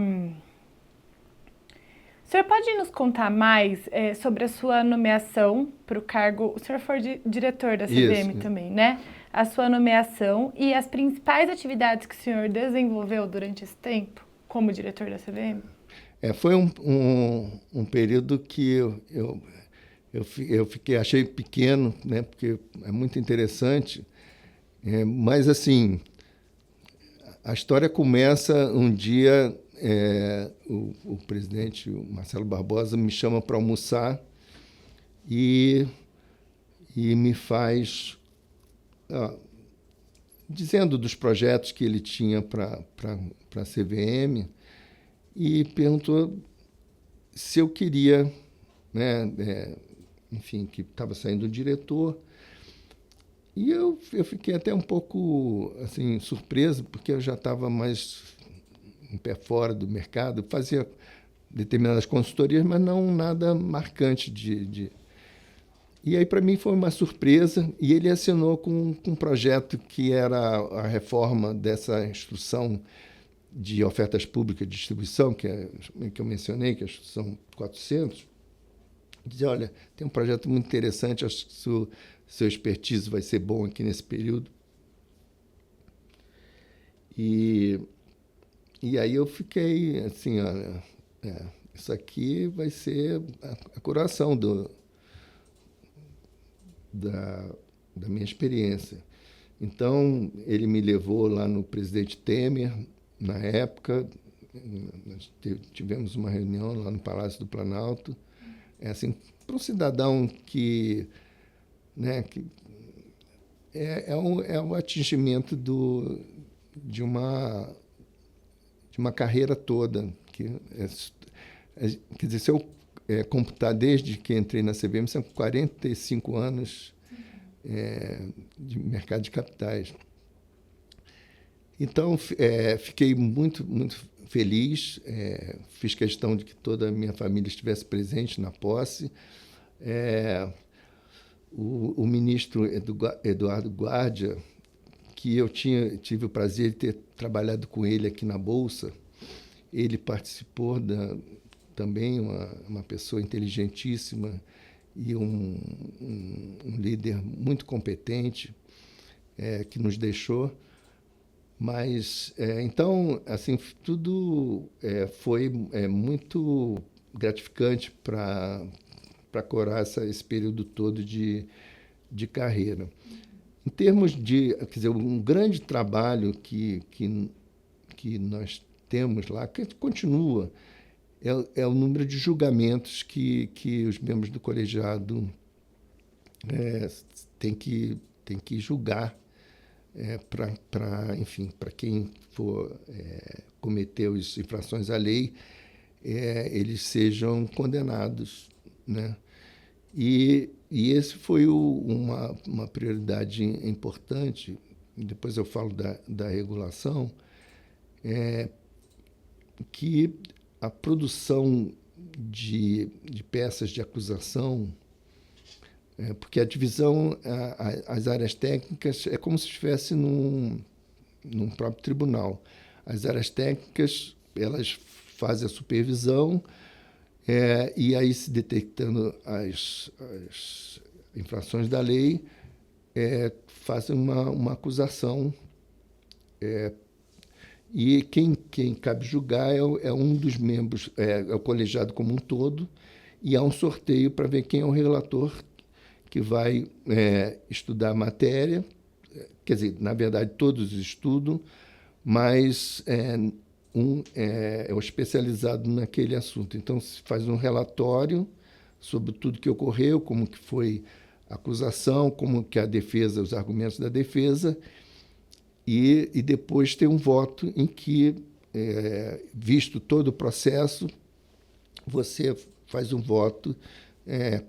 o senhor pode nos contar mais sobre a sua nomeação para o cargo? O senhor foi diretor da CVM Isso. também, né? A sua nomeação e as principais atividades que o senhor desenvolveu durante esse tempo como diretor da CVM? Foi um período que achei pequeno, né, porque é muito interessante, mas, assim, a história começa um dia, o presidente o Marcelo Barbosa me chama para almoçar e me faz... dizendo dos projetos que ele tinha para a CVM, e perguntou se eu queria, né, enfim, que estava saindo o diretor. E eu fiquei até um pouco assim, surpreso, porque eu já estava mais um pé fora do mercado, fazia determinadas consultorias, mas não nada marcante E aí, para mim, foi uma surpresa, e ele assinou com um projeto que era a reforma dessa instrução de ofertas públicas de distribuição, que eu mencionei, que é a instrução 400, dizia, olha, tem um projeto muito interessante, acho que seu expertise vai ser bom aqui nesse período. E aí eu fiquei assim, olha, isso aqui vai ser a curação da minha experiência. Então, ele me levou lá no presidente Temer, na época, nós tivemos uma reunião lá no Palácio do Planalto, assim, para um cidadão que, né, que é um atingimento de uma carreira toda. Quer dizer, se eu computar desde que entrei na CVM, são 45 anos de mercado de capitais. Então, fiquei muito, muito feliz, fiz questão de que toda a minha família estivesse presente na posse. O ministro Eduardo Guardia, que eu tive o prazer de ter trabalhado com ele aqui na Bolsa, ele participou também, uma pessoa inteligentíssima e um líder muito competente, que nos deixou. Mas, então, assim, tudo foi muito gratificante para corar esse período todo de carreira. Em termos de, quer dizer, um grande trabalho que nós temos lá, que continua, é o número de julgamentos que os membros do colegiado têm que julgar, enfim, para quem for cometer as infrações à lei, eles sejam condenados, né? E esse foi uma prioridade importante. Depois eu falo da regulação, que a produção de peças de acusação, porque a divisão, as áreas técnicas, é como se estivesse num próprio tribunal. As áreas técnicas, elas fazem a supervisão, e aí, se detectando as infrações da lei, fazem uma acusação, e quem cabe julgar é um dos membros, é o colegiado como um todo, e há um sorteio para ver quem é o relator que vai estudar a matéria. Quer dizer, na verdade, todos estudam, mas um é o especializado naquele assunto. Então, se faz um relatório sobre tudo que ocorreu, como que foi a acusação, como que a defesa, os argumentos da defesa, e depois tem um voto em que, visto todo o processo, você faz um voto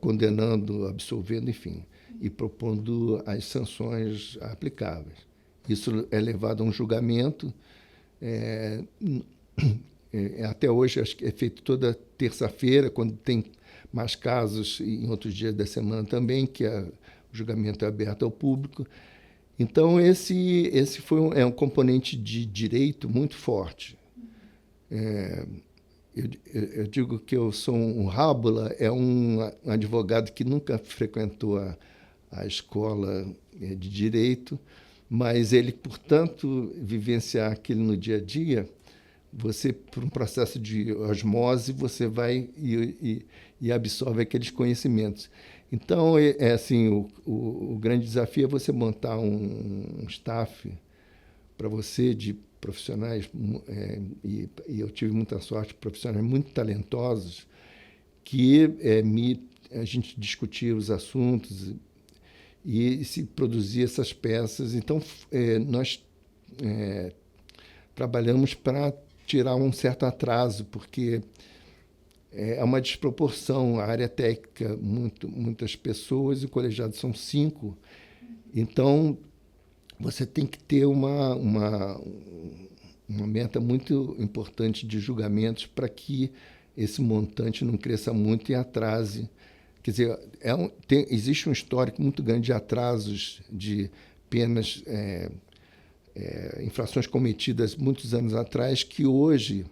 condenando, absolvendo, enfim, e propondo as sanções aplicáveis. Isso é levado a um julgamento. Até hoje, acho que é feito toda terça-feira, quando tem mais casos, e em outros dias da semana também, que o julgamento é aberto ao público. Então, esse foi um componente de direito muito forte. Eu digo que eu sou um rábula, é um advogado que nunca frequentou a escola de direito, mas ele, portanto, vivenciar aquilo no dia a dia, você, por um processo de osmose, você vai e absorve aqueles conhecimentos. Então, assim, o grande desafio é você montar um staff para você de profissionais, e eu tive muita sorte, profissionais muito talentosos, que a gente discutia os assuntos e se produzia essas peças. Então, nós trabalhamos para tirar um certo atraso, porque é uma desproporção. A área técnica, muitas pessoas, e o colegiado são 5. Então, você tem que ter uma meta muito importante de julgamentos para que esse montante não cresça muito e atrase Quer dizer, existe um histórico muito grande de atrasos de penas, infrações cometidas muitos anos atrás, que hoje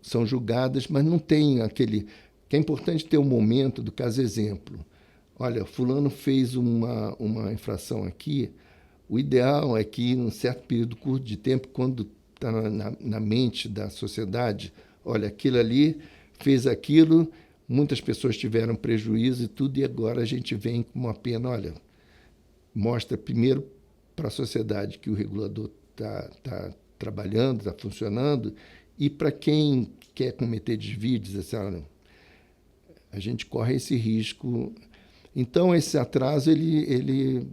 são julgadas, mas não tem aquele... Que é importante ter um momento do caso exemplo. Olha, fulano fez uma infração aqui, o ideal é que, em um certo período curto de tempo, quando está na mente da sociedade, olha, aquilo ali fez aquilo, muitas pessoas tiveram prejuízo e tudo, e agora a gente vem com uma pena, olha, mostra primeiro para a sociedade que o regulador está trabalhando, está funcionando, e para quem quer cometer desvio, diz assim, olha, a gente corre esse risco. Então, esse atraso, ele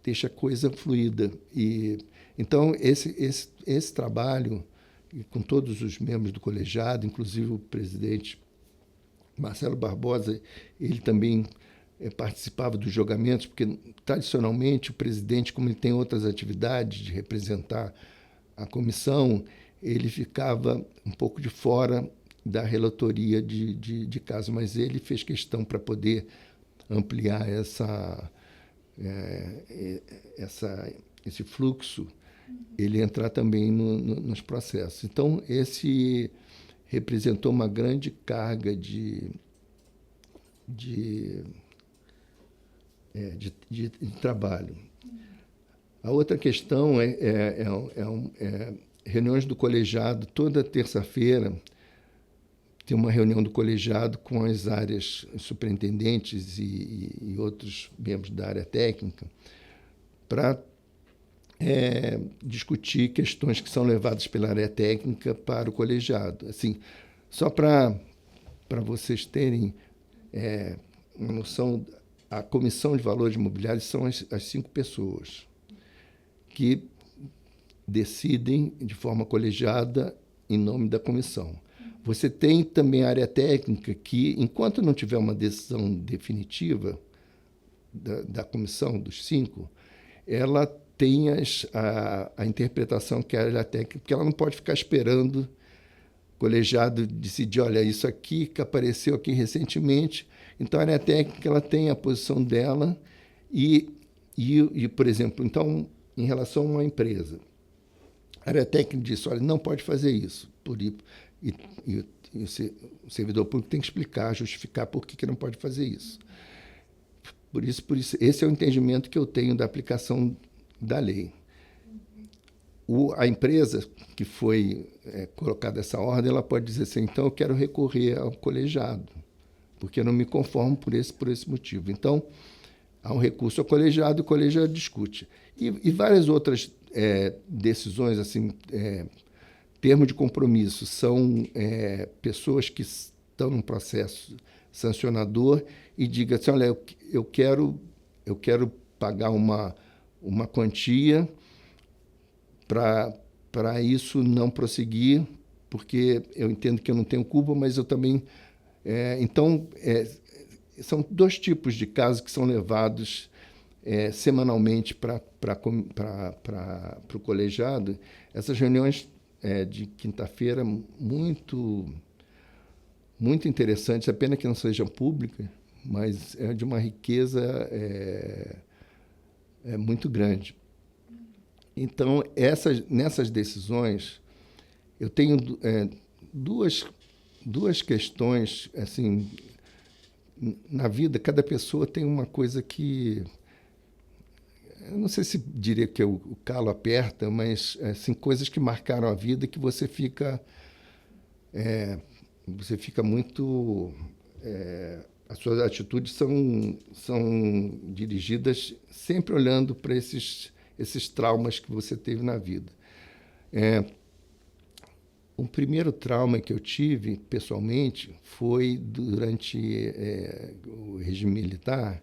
deixa a coisa fluida. Então, esse trabalho, com todos os membros do colegiado, inclusive o presidente Marcelo Barbosa, ele também participava dos julgamentos, porque, tradicionalmente, o presidente, como ele tem outras atividades de representar a comissão, ele ficava um pouco de fora da relatoria de casos, mas ele fez questão para poder ampliar esse fluxo, ele entrar também nos processos. Então, esse representou uma grande carga de trabalho. A outra questão reuniões do colegiado. Toda terça-feira tem uma reunião do colegiado com as áreas superintendentes e outros membros da área técnica para discutir questões que são levadas pela área técnica para o colegiado. Assim, só para vocês terem uma noção, a Comissão de Valores Imobiliários são as 5 pessoas que decidem de forma colegiada em nome da comissão. Você tem também a área técnica que, enquanto não tiver uma decisão definitiva da comissão, dos 5, ela tem a interpretação que é a área técnica, porque ela não pode ficar esperando o colegiado decidir, olha, isso aqui que apareceu aqui recentemente. Então, a área técnica ela tem a posição dela e, por exemplo, então, em relação a uma empresa, a área técnica diz, olha, não pode fazer isso, e o servidor público tem que explicar, justificar por que não pode fazer isso. Por isso, esse é o entendimento que eu tenho da aplicação da lei. A empresa que foi colocada essa ordem, ela pode dizer assim, então eu quero recorrer ao colegiado, porque eu não me conformo por esse motivo. Então, há um recurso ao colegiado, e o colegiado discute. E várias outras decisões, assim, termo de compromisso, são pessoas que estão num processo sancionador e digam assim, olha, eu quero pagar uma quantia para isso não prosseguir, porque eu entendo que eu não tenho culpa, mas eu também... são 2 tipos de casos que são levados semanalmente para o colegiado. Essas reuniões de quinta-feira muito interessantes, é pena que não sejam públicas, mas é de uma riqueza muito grande. Então, nessas decisões, eu tenho duas questões, assim, na vida, cada pessoa tem uma coisa que, eu não sei se diria que o calo aperta, mas assim, coisas que marcaram a vida que você fica muito... as suas atitudes são dirigidas sempre olhando para esses traumas que você teve na vida. O primeiro trauma que eu tive, pessoalmente, foi durante o regime militar.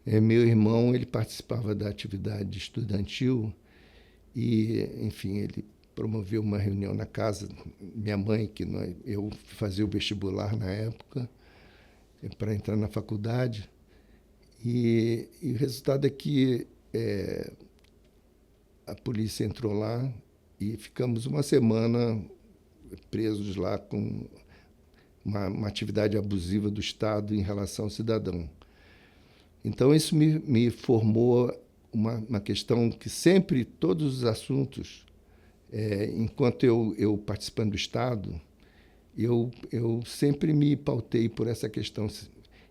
Meu irmão, ele participava da atividade estudantil e, enfim, ele promoveu uma reunião na casa minha mãe, eu fazia o vestibular na época, para entrar na faculdade, e o resultado é que a polícia entrou lá e ficamos uma semana presos lá uma atividade abusiva do Estado em relação ao cidadão. Então, isso me formou uma questão que sempre, todos os assuntos, enquanto eu participando do Estado, eu sempre me pautei por essa questão.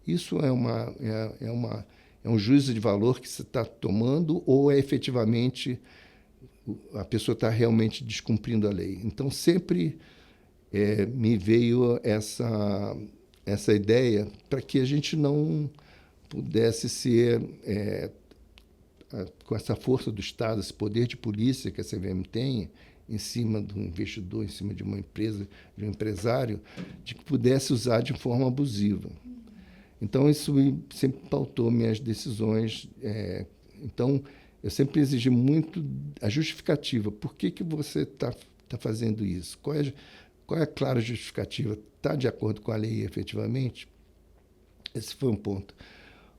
Isso é um juízo de valor que você está tomando ou efetivamente a pessoa está realmente descumprindo a lei? Então, sempre me veio essa ideia para que a gente não pudesse ser, com essa força do Estado, esse poder de polícia que a CVM tem, em cima do investidor, em cima de uma empresa, de um empresário, de que pudesse usar de forma abusiva. Então, isso sempre pautou minhas decisões. Então, eu sempre exigi muito a justificativa. Por que você está fazendo isso? Qual é a clara justificativa? Está de acordo com a lei, efetivamente? Esse foi um ponto.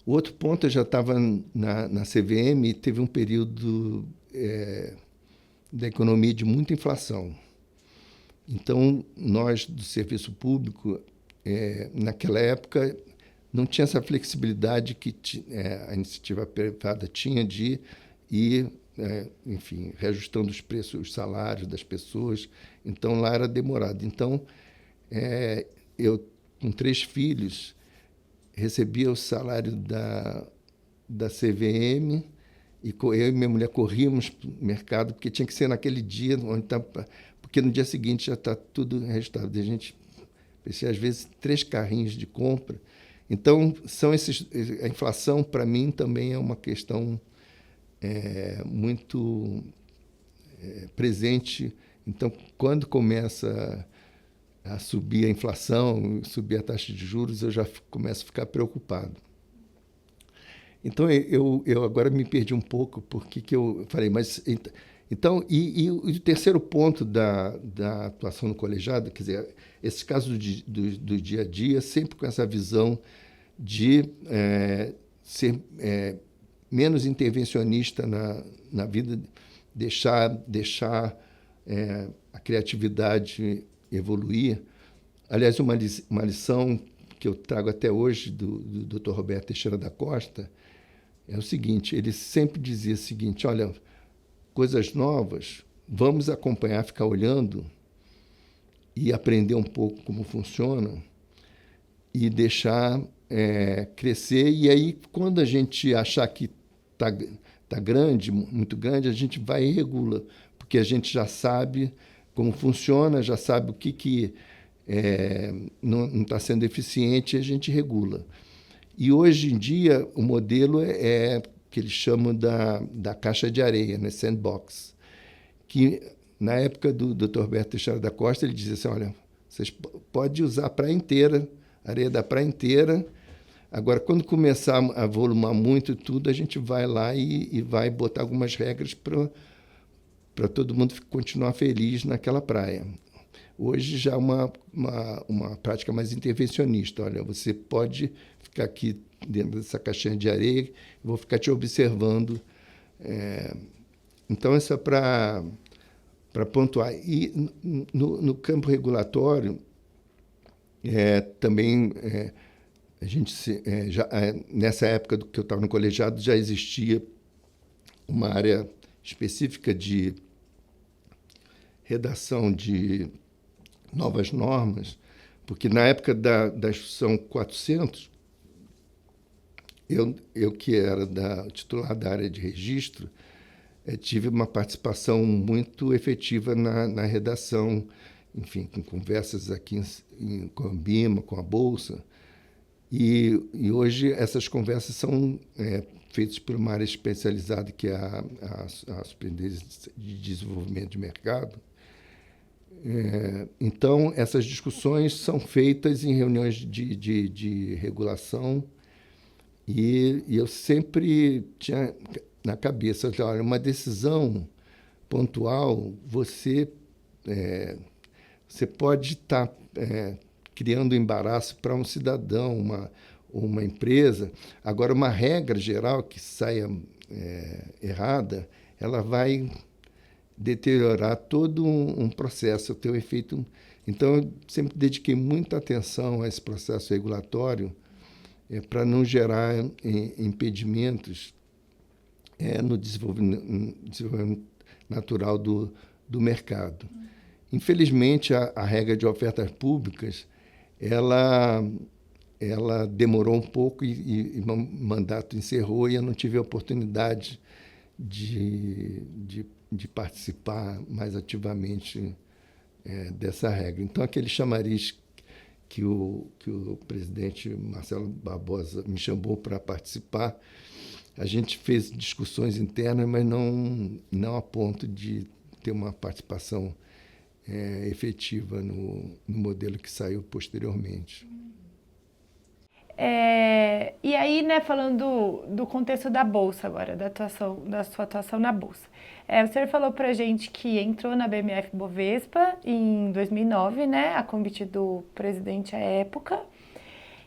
O outro ponto, eu já estava na CVM e teve um período da economia de muita inflação. Então, nós, do serviço público, naquela época, não tinha essa flexibilidade que a iniciativa privada tinha de ir, enfim, reajustando os preços, os salários das pessoas. Então, lá era demorado. Então, eu, com 3 filhos, recebia o salário da CVM e eu e minha mulher corríamos para o mercado, porque tinha que ser naquele dia, porque no dia seguinte já está tudo registrado. A gente precisa, às vezes, 3 carrinhos de compra. Então, a inflação, para mim, também é uma questão muito presente. Então, quando começa a subir a inflação, subir a taxa de juros, eu já começo a ficar preocupado. Então, eu agora me perdi um pouco, porque que eu falei, mas... Então, e o terceiro ponto da atuação no colegiado, quer dizer, esses casos do dia a dia, sempre com essa visão de ser menos intervencionista na vida, deixar a criatividade evoluir. Aliás, uma lição que eu trago até hoje do Dr. Roberto Teixeira da Costa é o seguinte: ele sempre dizia o seguinte: olha, coisas novas, vamos acompanhar, ficar olhando e aprender um pouco como funciona e deixar crescer. E aí, quando a gente achar que está grande, muito grande, a gente vai e regula, porque a gente já sabe como funciona, já sabe o que não está sendo eficiente, e a gente regula. E hoje em dia o modelo que eles chamam da caixa de areia, né, sandbox, que na época do Dr. Roberto Teixeira da Costa ele dizia assim: olha, vocês podem usar a praia inteira, a areia da praia inteira. Agora, quando começar a volumar muito tudo, a gente vai lá e vai botar algumas regras para todo mundo continuar feliz naquela praia. Hoje já é uma prática mais intervencionista. Olha, você pode ficar aqui dentro dessa caixinha de areia, eu vou ficar te observando. Então, isso é para pontuar. E no campo regulatório, também a gente nessa época que eu estava no colegiado, já existia uma área específica de redação de novas normas, porque na época da Instrução 400, eu que era titular da área de registro, tive uma participação muito efetiva na redação, enfim, com conversas aqui com a Ambima, com a Bolsa, e hoje essas conversas são feitas por uma área especializada, que é a Superintendência de Desenvolvimento de Mercado. Então, essas discussões são feitas em reuniões de regulação, e eu sempre tinha na cabeça, olha, uma decisão pontual, você pode estar criando embaraço para um cidadão, uma empresa. Agora, uma regra geral que saia errada, ela vai deteriorar todo um processo, ter um efeito. Então, eu sempre dediquei muita atenção a esse processo regulatório para não gerar impedimentos no desenvolvimento natural do mercado. Infelizmente, a regra de ofertas públicas, ela demorou um pouco e o mandato encerrou e eu não tive a oportunidade de participar mais ativamente dessa regra. Então, aquele chamariz que o presidente Marcelo Barbosa me chamou para participar, a gente fez discussões internas, mas não a ponto de ter uma participação efetiva no modelo que saiu posteriormente. E aí, né, falando do contexto da Bolsa agora, da sua atuação na Bolsa. O senhor falou pra gente que entrou na BMF Bovespa em 2009, né, a convite do presidente à época.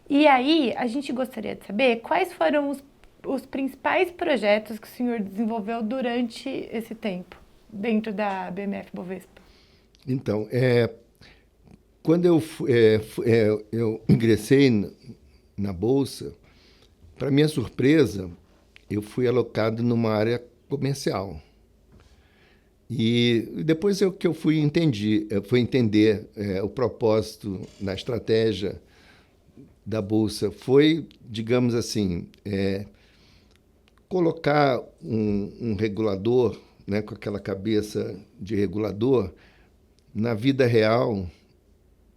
E aí, a gente gostaria de saber quais foram os principais projetos que o senhor desenvolveu durante esse tempo, dentro da BMF Bovespa. Então, quando eu ingressei na Bolsa, para minha surpresa, eu fui alocado numa área comercial. E depois que eu fui entender o propósito na estratégia da Bolsa, foi, digamos assim, colocar um regulador, né, com aquela cabeça de regulador, na vida real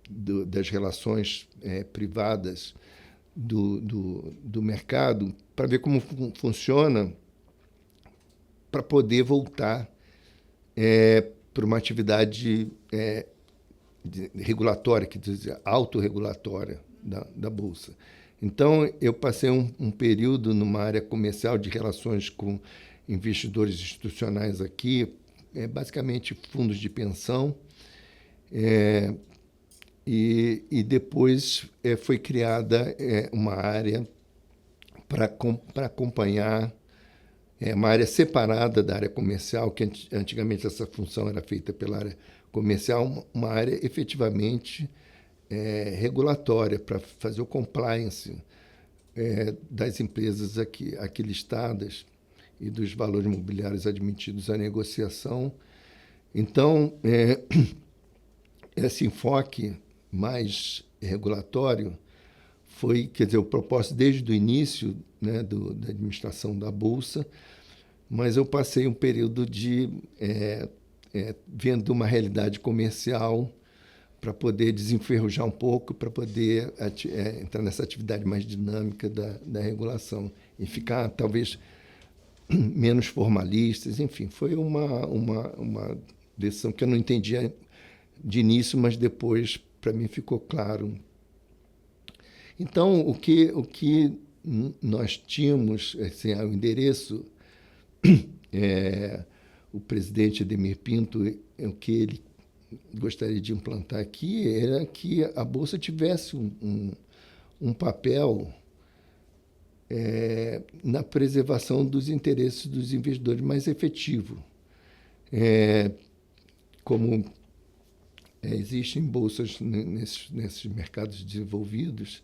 das relações privadas do mercado, para ver como funciona, para poder voltar para uma atividade regulatória, que diz autorregulatória da Bolsa. Então, eu passei um período numa área comercial de relações com investidores institucionais aqui, basicamente fundos de pensão, e depois foi criada uma área para acompanhar, uma área separada da área comercial, que antigamente essa função era feita pela área comercial, uma área efetivamente regulatória, para fazer o compliance das empresas aqui listadas e dos valores imobiliários admitidos à negociação. Então, esse enfoque mais regulatório foi, quer dizer, o propósito desde o início, né, da administração da Bolsa, mas eu passei um período vendo uma realidade comercial para poder desenferrujar um pouco, para poder entrar nessa atividade mais dinâmica da regulação e ficar, talvez, menos formalistas. Enfim, foi uma decisão que eu não entendia de início, mas depois, para mim, ficou claro. Então, o que nós tínhamos, assim, o endereço, o presidente Ademir Pinto, o que ele gostaria de implantar aqui era que a Bolsa tivesse um papel na preservação dos interesses dos investidores mais efetivo. Como existem bolsas nesses mercados desenvolvidos,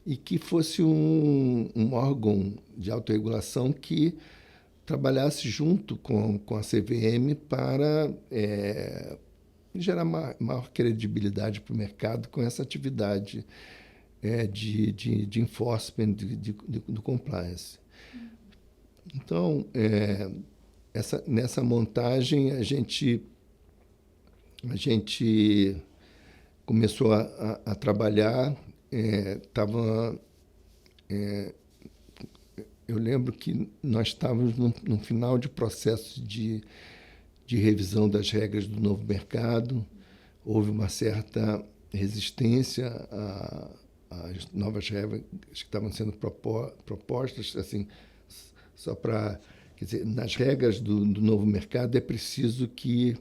e que fosse um órgão de autorregulação que trabalhasse junto com a CVM para gerar maior credibilidade para o mercado com essa atividade de enforcement, do compliance. Então, nessa montagem, a gente começou a trabalhar. Eu lembro que nós estávamos no final de processo de revisão das regras do novo mercado. Houve uma certa resistência às novas regras que estavam sendo propostas. Assim, só para, quer dizer, nas regras do novo mercado é preciso que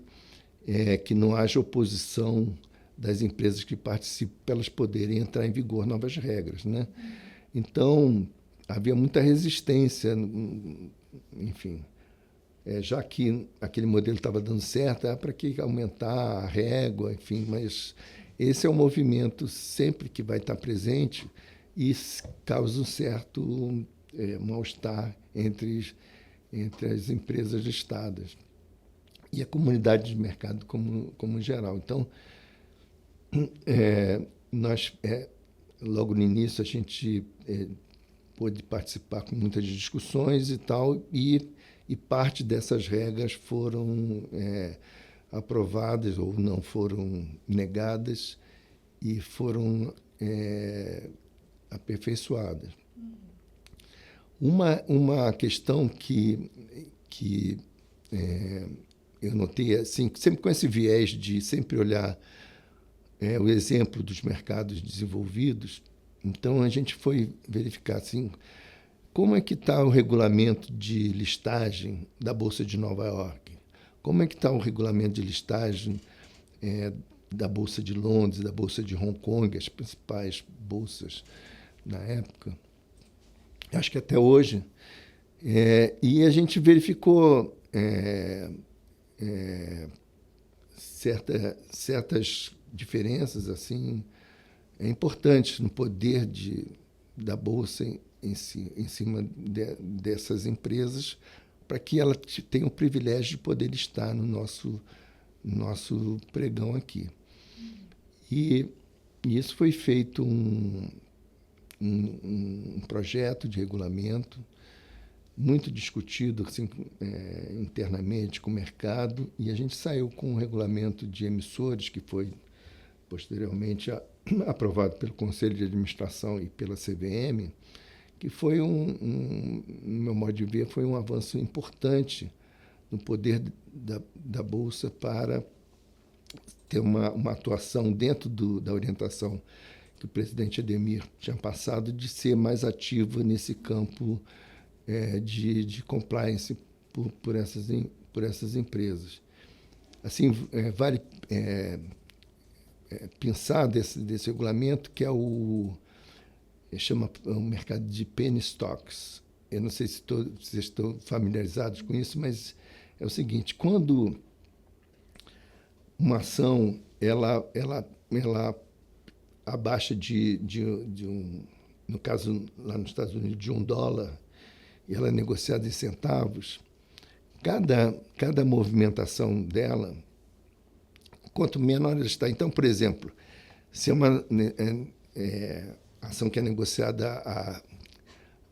não haja oposição das empresas que participam para elas poderem entrar em vigor novas regras, né? Então, havia muita resistência, enfim. Já que aquele modelo estava dando certo, para que aumentar a régua, enfim, mas esse é um movimento sempre que vai estar presente e causa um certo mal-estar entre as empresas listadas e a comunidade de mercado como geral. Então, nós, logo no início, a gente pôde participar com muitas discussões e tal, e parte dessas regras foram aprovadas ou não foram negadas e foram aperfeiçoadas. Uma questão que eu notei, assim, sempre com esse viés de sempre olhar o exemplo dos mercados desenvolvidos, então a gente foi verificar assim, como é que está o regulamento de listagem da Bolsa de Nova York, como é que está o regulamento de listagem da Bolsa de Londres, da Bolsa de Hong Kong, as principais bolsas na época, acho que até hoje, e a gente verificou certas diferenças assim importantes no poder da Bolsa em cima dessas empresas, para que ela tenha o privilégio de poder estar no nosso pregão aqui. E isso foi feito um projeto de regulamento muito discutido assim, internamente com o mercado, e a gente saiu com um regulamento de emissores que foi posteriormente aprovado pelo Conselho de Administração e pela CVM, que foi no meu modo de ver, foi um avanço importante no poder da Bolsa para ter uma atuação dentro da orientação que o presidente Ademir tinha passado, de ser mais ativo nesse campo de compliance por essas empresas. Assim, vale pensar desse regulamento, que chama o mercado de penny stocks. Eu não sei se vocês estão familiarizados com isso, mas é o seguinte: quando uma ação ela abaixa no caso lá nos Estados Unidos, de $1, e ela é negociada em centavos, cada movimentação dela, quanto menor ela está. Então, por exemplo, se é uma ação que é negociada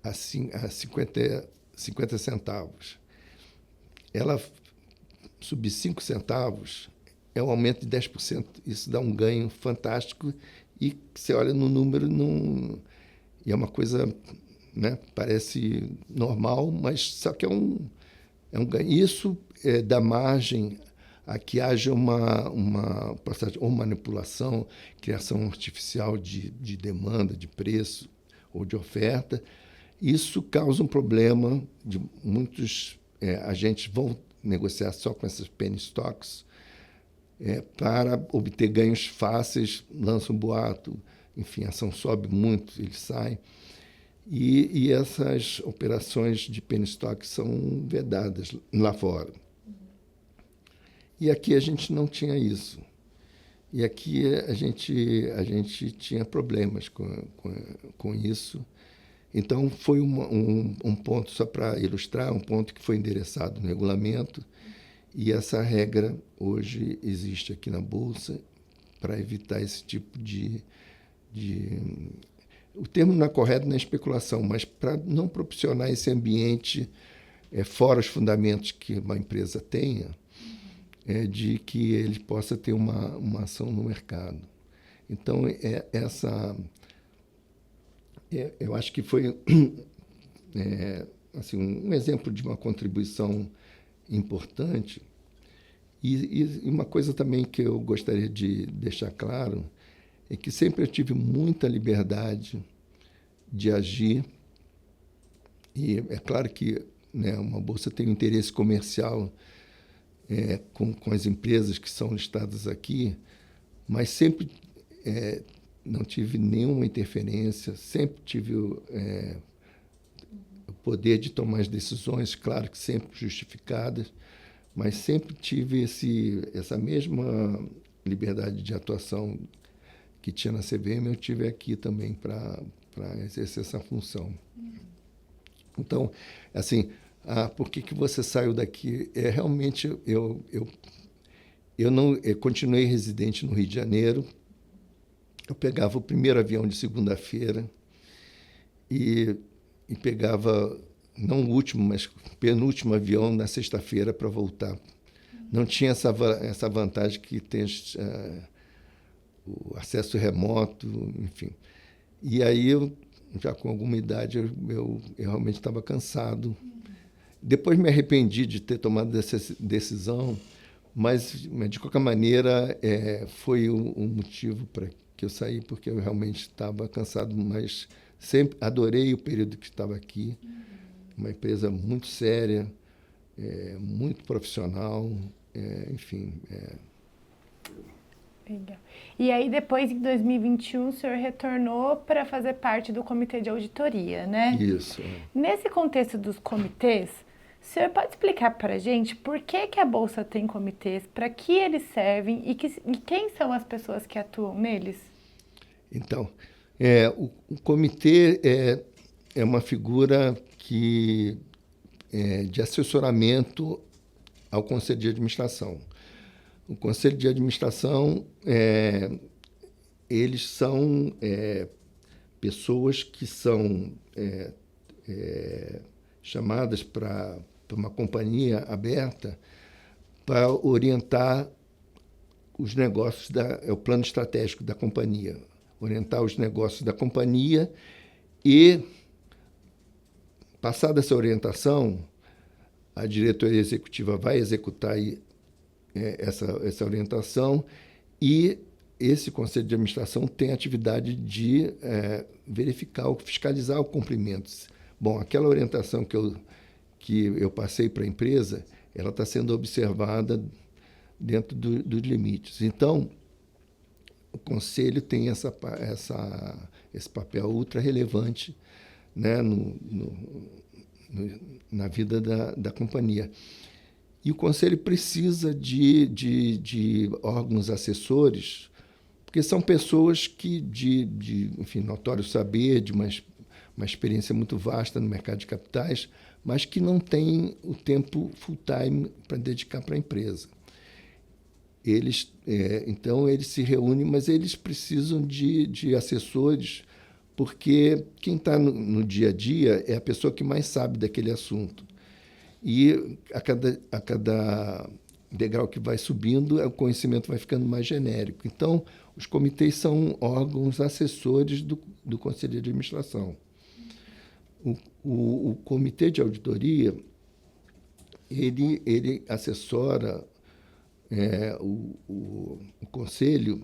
a 50 centavos, ela subir 5 centavos, é um aumento de 10%. Isso dá um ganho fantástico, e você olha no número, e é uma coisa, né, parece normal, mas só que é um ganho. Isso dá margem a que haja uma processo ou manipulação, criação artificial de demanda, de preço ou de oferta. Isso causa um problema de muitos agentes vão negociar só com essas penny stocks para obter ganhos fáceis, lançam um boato, enfim, a ação sobe muito, ele sai. E essas operações de penny stock são vedadas lá fora. E aqui a gente não tinha isso. E aqui a gente tinha problemas com isso. Então, foi um ponto, só para ilustrar, um ponto que foi endereçado no regulamento, e essa regra hoje existe aqui na Bolsa para evitar esse tipo de... O termo não é correto na especulação, mas para não proporcionar esse ambiente fora os fundamentos que uma empresa tenha, de que ele possa ter uma ação no mercado. Então, eu acho que foi assim, um exemplo de uma contribuição importante. E uma coisa também que eu gostaria de deixar claro é que sempre eu tive muita liberdade de agir, e é claro que, né, uma bolsa tem um interesse comercial com as empresas que são listadas aqui, mas sempre não tive nenhuma interferência, sempre tive o poder de tomar as decisões, claro que sempre justificadas, mas sempre tive essa mesma liberdade de atuação que tinha na CVM, eu tive aqui também para exercer essa função. Então, assim, por que você saiu daqui? Realmente, eu continuei residente no Rio de Janeiro. Eu pegava o primeiro avião de segunda-feira e pegava, não o último, mas o penúltimo avião na sexta-feira para voltar. Não tinha essa vantagem que tem o acesso remoto, enfim. E aí, já com alguma idade, eu realmente estava cansado. Depois me arrependi de ter tomado essa decisão, mas de qualquer maneira, foi um motivo para que eu saí, porque eu realmente estava cansado, mas sempre adorei o período que estava aqui. Uma empresa muito séria, muito profissional, enfim. Legal. E aí, depois, em 2021, o senhor retornou para fazer parte do comitê de auditoria, né? Isso. Nesse contexto dos comitês, o senhor pode explicar para a gente por que a Bolsa tem comitês, para que eles servem e quem são as pessoas que atuam neles? Então, o comitê é uma figura de assessoramento ao Conselho de Administração. O Conselho de Administração, eles são pessoas que são chamadas para uma companhia aberta para orientar os negócios, o plano estratégico da companhia, orientar os negócios da companhia e, passada essa orientação, a diretoria executiva vai executar essa orientação e esse Conselho de Administração tem a atividade de verificar, fiscalizar o cumprimento. Bom, aquela orientação que eu passei para a empresa, ela está sendo observada dentro dos limites. Então, o Conselho tem esse papel ultra relevante, né, na vida da companhia. E o Conselho precisa de órgãos assessores, porque são pessoas que, enfim, notório saber, de uma experiência muito vasta no mercado de capitais, mas que não têm o tempo full-time para dedicar para a empresa. Então, eles se reúnem, mas eles precisam de assessores, porque quem está no dia a dia é a pessoa que mais sabe daquele assunto. E a cada degrau que vai subindo, o conhecimento vai ficando mais genérico. Então, os comitês são órgãos assessores do Conselho de Administração. O Comitê de Auditoria, ele assessora o Conselho,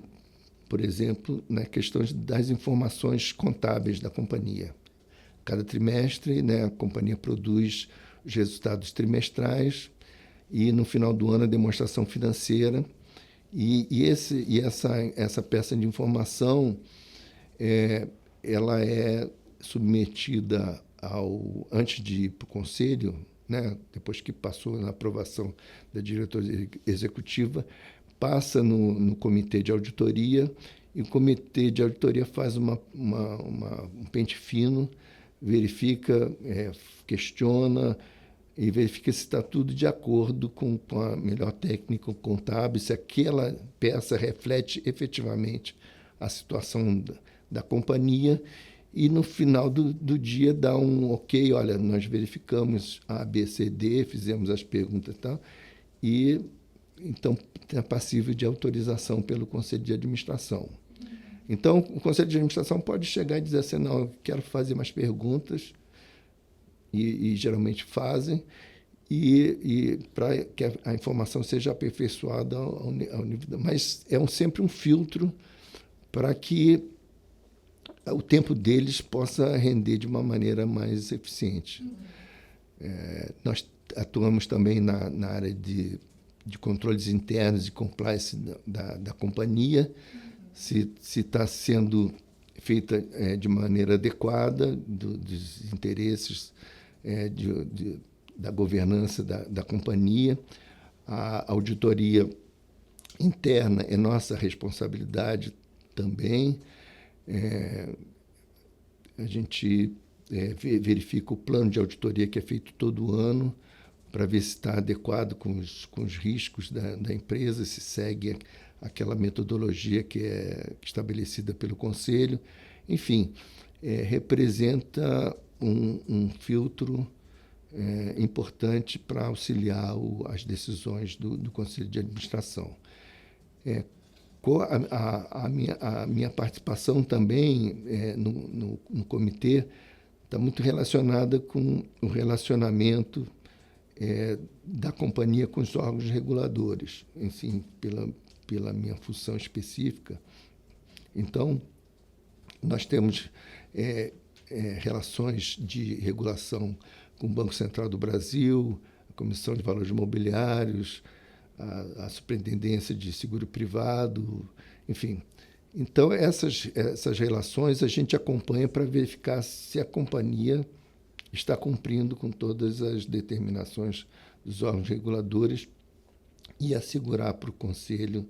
por exemplo, na questão das informações contábeis da companhia. Cada trimestre, né, a companhia produz os resultados trimestrais e, no final do ano, a demonstração financeira. E essa peça de informação ela é submetida antes de ir para o Conselho, né, depois que passou na aprovação da diretoria executiva, passa no Comitê de Auditoria, e o Comitê de Auditoria faz um pente fino, verifica, questiona e verifica se está tudo de acordo com a melhor técnica contábil, se aquela peça reflete efetivamente a situação da companhia, e no final do dia dá um ok, olha, nós verificamos A, B, C, D, fizemos as perguntas e tal, e então é passível de autorização pelo Conselho de Administração. Então, o Conselho de Administração pode chegar e dizer assim, não, eu quero fazer mais perguntas, e geralmente fazem, e para que a informação seja aperfeiçoada ao nível... Mas sempre um filtro para que o tempo deles possa render de uma maneira mais eficiente. Nós atuamos também na área de controles internos e compliance da companhia, se está sendo feita de maneira adequada dos interesses da governança da companhia. A auditoria interna é nossa responsabilidade também. A gente verifica o plano de auditoria que é feito todo ano para ver se está adequado com os riscos da empresa, se segue aquela metodologia que é estabelecida pelo Conselho. Enfim, representa um filtro importante para auxiliar as decisões do Conselho de Administração. A minha participação também no comitê está muito relacionada com o relacionamento da companhia com os órgãos reguladores, enfim, pela minha função específica. Então, nós temos relações de regulação com o Banco Central do Brasil, a Comissão de Valores Imobiliários, a Superintendência de Seguro Privado, enfim. Então, essas relações a gente acompanha para verificar se a companhia está cumprindo com todas as determinações dos órgãos reguladores e assegurar para o Conselho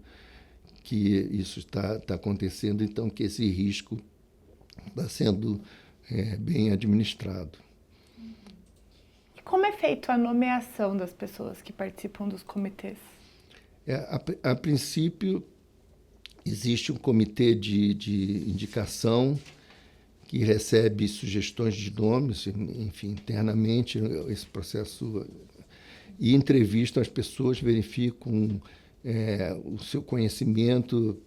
que isso está acontecendo, então que esse risco está sendo bem administrado. E como é feita a nomeação das pessoas que participam dos comitês? A princípio, existe um comitê de indicação que recebe sugestões de nomes, enfim, internamente esse processo, e entrevistam as pessoas, verificam o seu conhecimento,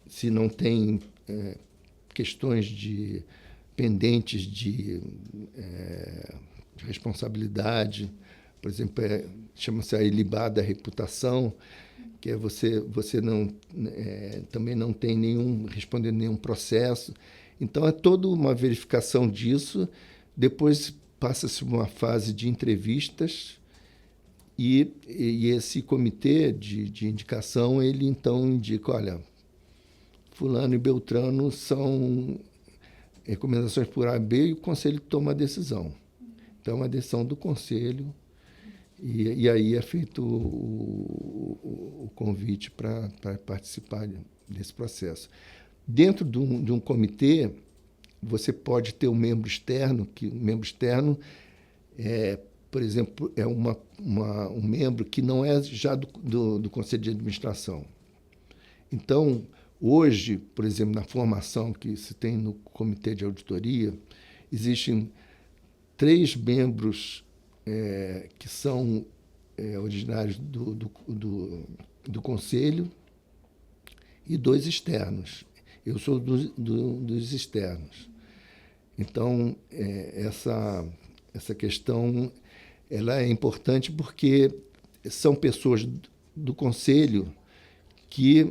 se não tem questões pendentes de responsabilidade. Por exemplo, chama-se a ilibada reputação, que é você também não tem respondendo nenhum processo. Então, é toda uma verificação disso. Depois passa-se uma fase de entrevistas e esse comitê de indicação, ele então indica, olha, fulano e beltrano são recomendações por A e B, e o Conselho toma a decisão. Então, é uma decisão do Conselho. E aí é feito o convite para participar desse processo. Dentro de um comitê, você pode ter um membro externo, que o membro externo, por exemplo, é um membro que não é já do Conselho de Administração. Então, hoje, por exemplo, na formação que se tem no Comitê de Auditoria, existem 3 membros que são originários do Conselho e 2 externos. Eu sou dos externos. Então, essa questão ela é importante porque são pessoas do Conselho que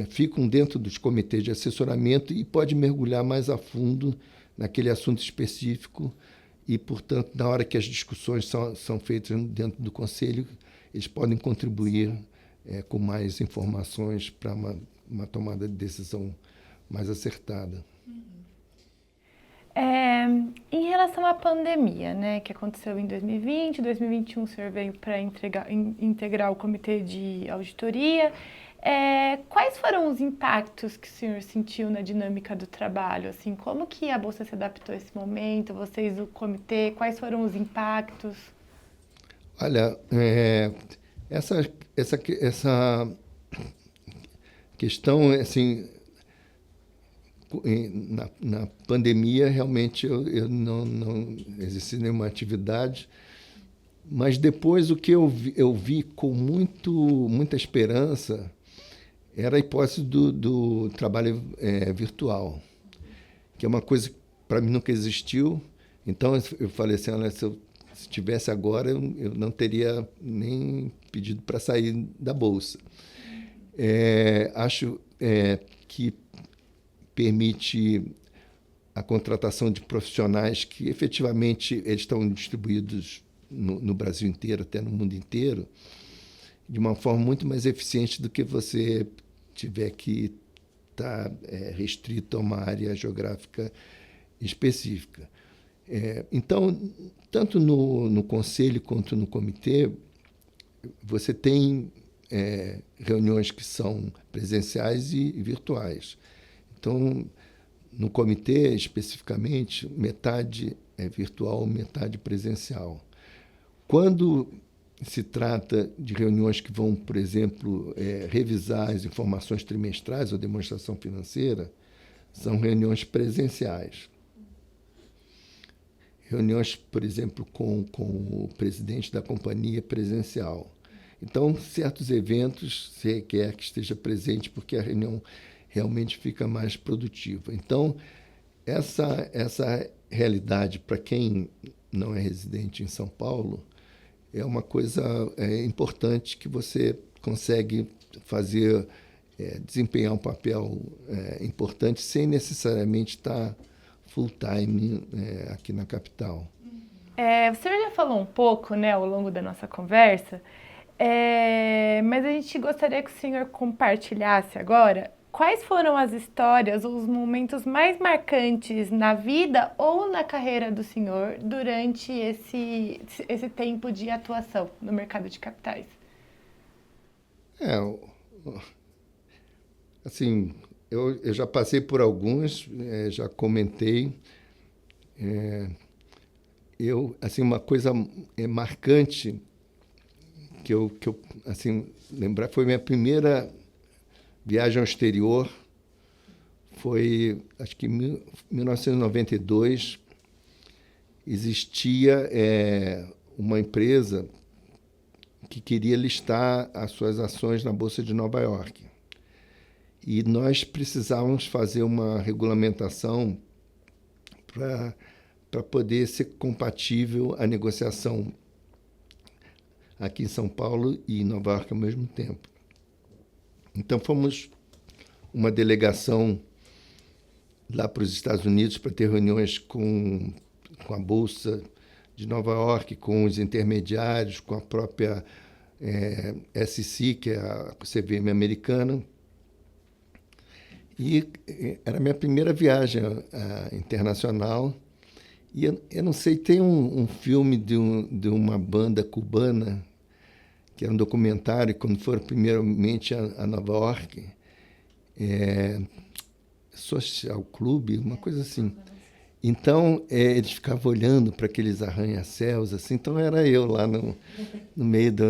ficam dentro dos comitês de assessoramento e podem mergulhar mais a fundo naquele assunto específico. E, portanto, na hora que as discussões são feitas dentro do Conselho, eles podem contribuir com mais informações para uma tomada de decisão mais acertada. Em relação à pandemia, né, que aconteceu em 2020, 2021 o senhor veio para integrar o Comitê de Auditoria. Quais foram os impactos que o senhor sentiu na dinâmica do trabalho? Assim, como que a Bolsa se adaptou a esse momento? Vocês, o comitê, quais foram os impactos? Olha, essa questão, assim, na pandemia, realmente eu não exerci nenhuma atividade, mas depois o que eu vi com muita esperança era a hipótese do trabalho virtual, que é uma coisa que para mim nunca existiu. Então eu falei assim, olha, se tivesse agora, eu não teria nem pedido para sair da Bolsa. Acho que permite a contratação de profissionais que efetivamente eles estão distribuídos no Brasil inteiro, até no mundo inteiro, de uma forma muito mais eficiente do que você tiver que estar restrito a uma área geográfica específica. Então, tanto no Conselho quanto no Comitê, você tem reuniões que são presenciais e virtuais. Então, no comitê, especificamente, metade é virtual, metade presencial. Quando se trata de reuniões que vão, por exemplo, revisar as informações trimestrais ou demonstração financeira, são reuniões presenciais. Reuniões, por exemplo, com o presidente da companhia presencial. Então, certos eventos se requer que esteja presente porque a reunião realmente fica mais produtiva. Então, essa realidade, para quem não é residente em São Paulo, é uma coisa importante que você consegue fazer, desempenhar um papel importante sem necessariamente estar full-time aqui na capital. Você já falou um pouco, né, ao longo da nossa conversa, mas a gente gostaria que o senhor compartilhasse agora quais foram as histórias ou os momentos mais marcantes na vida ou na carreira do senhor durante esse tempo de atuação no mercado de capitais. Assim, eu já passei por alguns, já comentei. Assim, uma coisa marcante que eu assim, lembrar foi minha primeira viagem ao exterior. Foi, acho que em 1992, existia uma empresa que queria listar as suas ações na Bolsa de Nova York. E nós precisávamos fazer uma regulamentação para poder ser compatível a negociação aqui em São Paulo e em Nova York ao mesmo tempo. Então, fomos uma delegação lá para os Estados Unidos para ter reuniões com a Bolsa de Nova York, com os intermediários, com a própria SEC, que é a CVM americana. E era a minha primeira viagem internacional. E eu não sei, tem um filme de uma banda cubana, que era um documentário, quando foram primeiramente a Nova York, Social Club, uma coisa assim. Então, eles ficavam olhando para aqueles arranha-céus, assim, então era eu lá no meio do...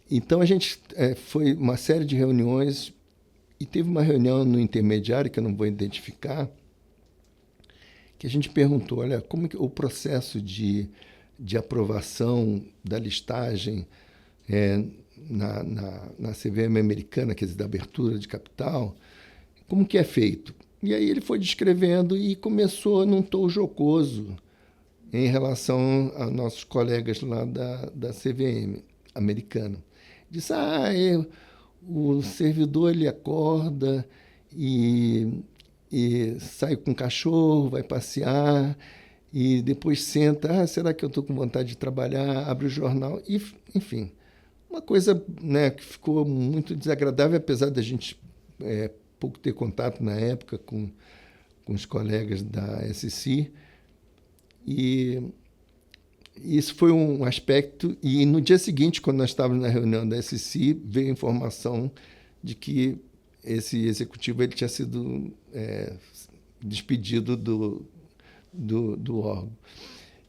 Então, a gente foi uma série de reuniões e teve uma reunião no intermediário, que eu não vou identificar, que a gente perguntou, olha, como que o processo de aprovação da listagem na CVM americana, quer dizer, da abertura de capital, como que é feito? E aí ele foi descrevendo e começou num tom jocoso em relação a nossos colegas lá da CVM americana. Disse, o servidor ele acorda e sai com o cachorro, vai passear e depois senta, será que eu estou com vontade de trabalhar? Abre o jornal e, enfim, uma coisa, né, que ficou muito desagradável, apesar da gente pouco ter contato na época com os colegas da SEC. E isso foi um aspecto. E no dia seguinte, quando nós estávamos na reunião da SEC, veio a informação de que esse executivo ele tinha sido despedido do órgão.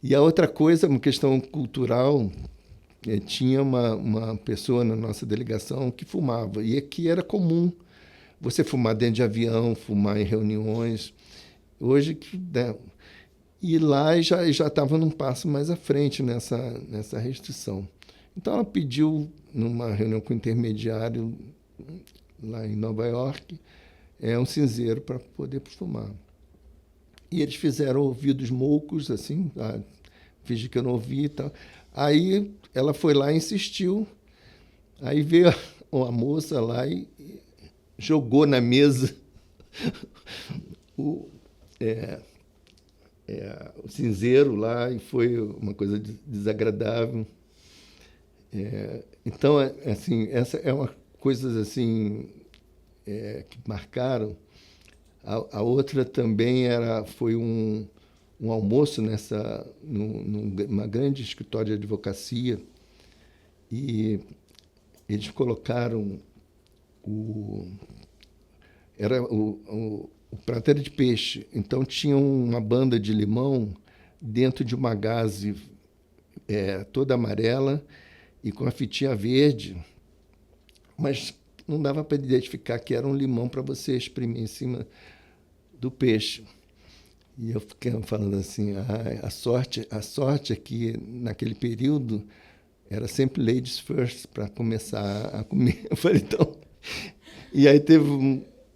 E a outra coisa, uma questão cultural, tinha uma pessoa na nossa delegação que fumava, e aqui era comum você fumar dentro de avião, fumar em reuniões. Hoje, né, e lá já estava num passo mais à frente nessa restrição. Então, ela pediu, numa reunião com o intermediário lá em Nova York, um cinzeiro para poder fumar. E eles fizeram ouvidos moucos, assim, fingi que eu não ouvi e tal. Aí ela foi lá e insistiu. Aí veio uma moça lá e jogou na mesa o cinzeiro lá, e foi uma coisa desagradável. Então, assim, essa é uma coisa assim, que marcaram. A outra também foi um almoço numa grande escritório de advocacia, e eles colocaram o prato era de peixe, então tinha uma banda de limão dentro de uma gaze toda amarela e com a fitinha verde, mas não dava para identificar que era um limão para você espremer em cima do peixe. E eu fiquei falando assim, a sorte é que naquele período era sempre ladies first para começar a comer. Eu falei, então... E aí teve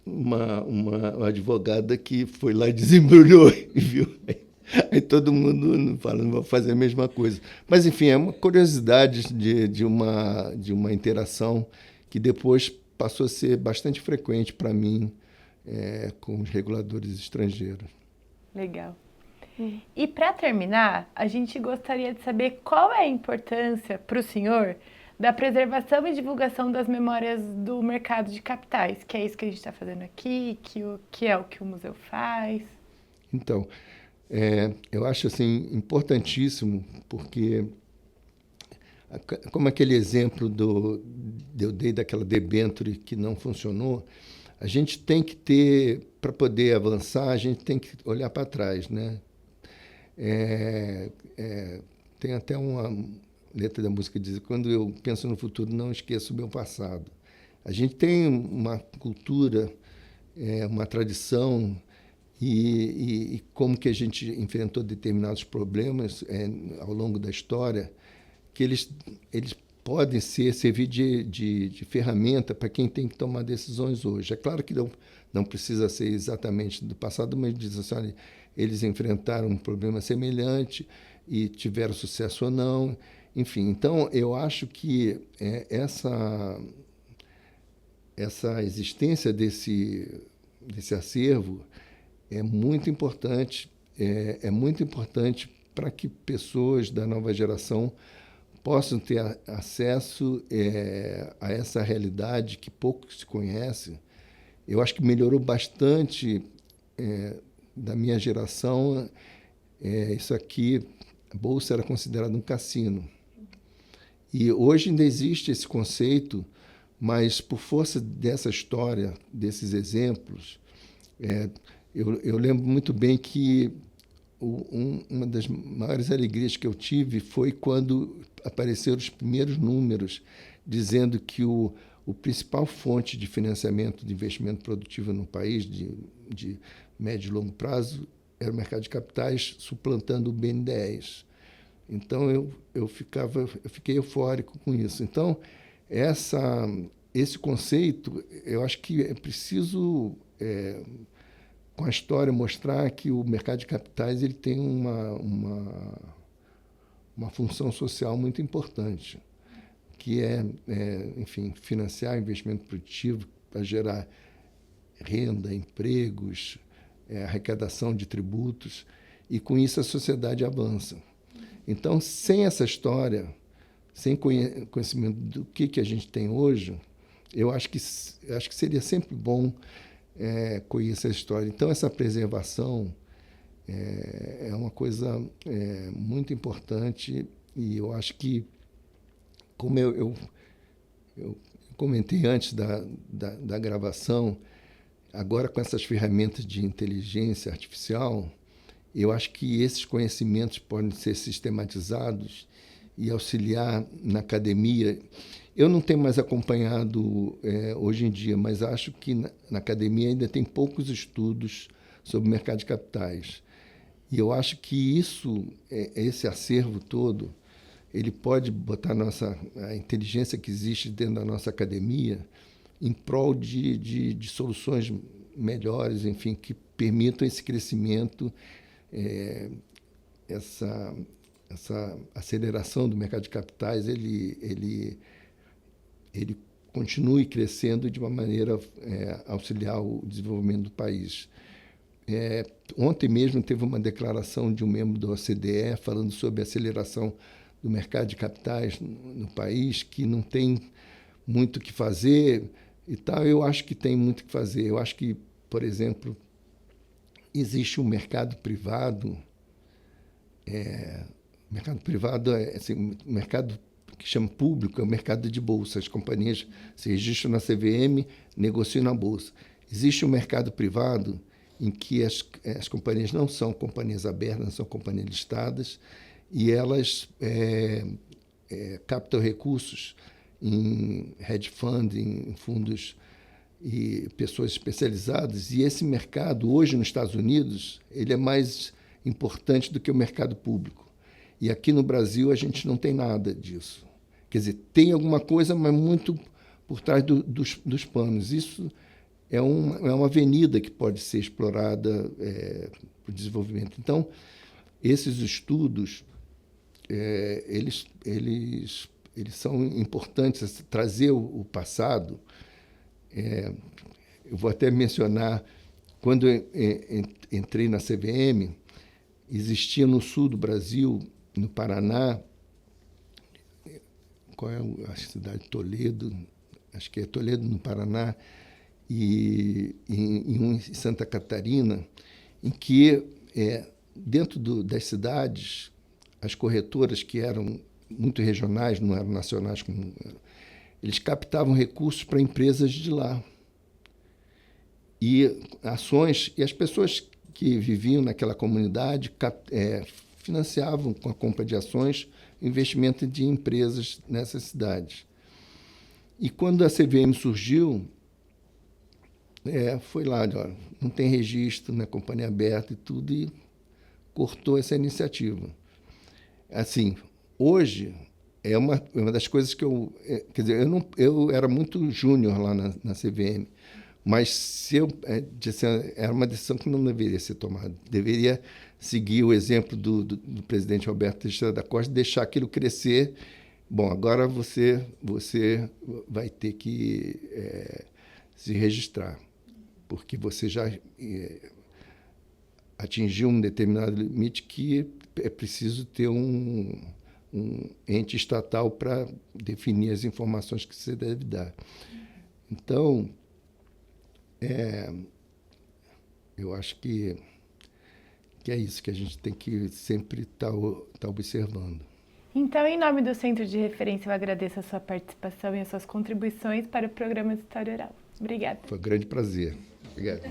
uma advogada que foi lá e desembrulhou, viu? Aí todo mundo fala, não vou fazer a mesma coisa. Mas, enfim, é uma curiosidade de uma interação que depois passou a ser bastante frequente para mim com os reguladores estrangeiros. Legal. E para terminar, a gente gostaria de saber qual é a importância para o senhor da preservação e divulgação das memórias do mercado de capitais, que é isso que a gente está fazendo aqui, que é o que o museu faz. Então, eu acho assim importantíssimo, porque como aquele exemplo eu dei daquela debênture que não funcionou, a gente tem que ter, para poder avançar, a gente tem que olhar para trás, né? Tem até uma letra da música que diz: quando eu penso no futuro, não esqueço o meu passado. A gente tem uma cultura, uma tradição, e como que a gente enfrentou determinados problemas ao longo da história, que eles podem servir de ferramenta para quem tem que tomar decisões hoje. É claro que não precisa ser exatamente do passado, mas diz assim, olha, eles enfrentaram um problema semelhante e tiveram sucesso ou não. Enfim, então eu acho que essa existência desse acervo é muito importante, é muito importante para que pessoas da nova geração possam ter acesso a essa realidade que pouco se conhece. Eu acho que melhorou bastante da minha geração. Isso aqui, a Bolsa era considerada um cassino. E hoje ainda existe esse conceito, mas por força dessa história, desses exemplos, eu lembro muito bem que uma das maiores alegrias que eu tive foi quando apareceram os primeiros números dizendo que o principal fonte de financiamento de investimento produtivo no país, de médio e longo prazo, era o mercado de capitais, suplantando o BNDES. Então, eu fiquei eufórico com isso. Então, esse conceito, eu acho que é preciso, com a história, mostrar que o mercado de capitais ele tem uma função social muito importante, que enfim, financiar investimento produtivo para gerar renda, empregos, arrecadação de tributos, e com isso a sociedade avança. Então, sem essa história, sem conhecimento do que a gente tem hoje, eu acho que seria sempre bom conhecer a história. Então, essa preservação é uma coisa muito importante, e eu acho que, como eu comentei antes da gravação, agora com essas ferramentas de inteligência artificial, eu acho que esses conhecimentos podem ser sistematizados e auxiliar na academia. Eu não tenho mais acompanhado hoje em dia, mas acho que na academia ainda tem poucos estudos sobre o mercado de capitais. E eu acho que esse acervo todo, ele pode botar a inteligência que existe dentro da nossa academia em prol de soluções melhores, enfim, que permitam esse crescimento, essa aceleração do mercado de capitais, ele continue crescendo de uma maneira auxiliar o desenvolvimento do país. Ontem mesmo teve uma declaração de um membro da OCDE falando sobre a aceleração do mercado de capitais no país, que não tem muito o que fazer e tal. Eu acho que tem muito o que fazer. Eu acho que, por exemplo, existe um mercado privado. Mercado privado assim, mercado que chama público é o mercado de bolsa. As companhias se registram na CVM, negociam na bolsa. Existe um mercado privado em que as companhias não são companhias abertas, não são companhias listadas, e elas captam recursos em hedge fund, em fundos e pessoas especializadas. E esse mercado, hoje nos Estados Unidos, ele é mais importante do que o mercado público. E aqui no Brasil a gente não tem nada disso. Quer dizer, tem alguma coisa, mas muito por trás dos panos. Isso é uma avenida que pode ser explorada para o desenvolvimento. Então, esses estudos, eles são importantes, trazer o passado. Eu vou até mencionar, quando eu entrei na CVM, existia no sul do Brasil, no Paraná, qual é a cidade? Toledo, acho que é Toledo, no Paraná, e em Santa Catarina, em que, dentro das cidades, as corretoras que eram muito regionais, não eram nacionais, eles captavam recursos para empresas de lá. E ações, e as pessoas que viviam naquela comunidade financiavam com a compra de ações o investimento de empresas nessas cidades. E quando a CVM surgiu, foi lá, olha, não tem registro na companhia aberta e tudo, e cortou essa iniciativa. Assim, hoje é uma das coisas que quer dizer, eu era muito júnior lá na CVM, mas se eu era uma decisão que não deveria ser tomada. Deveria seguir o exemplo do presidente Roberto Teixeira da Costa, deixar aquilo crescer. Bom, agora você vai ter que se registrar, porque você já atingiu um determinado limite que é preciso ter um ente estatal para definir as informações que você deve dar. Então, eu acho que é isso que a gente tem que sempre estar observando. Então, em nome do Centro de Referência, eu agradeço a sua participação e as suas contribuições para o programa de História Oral. Obrigada. Foi um grande prazer. Obrigado.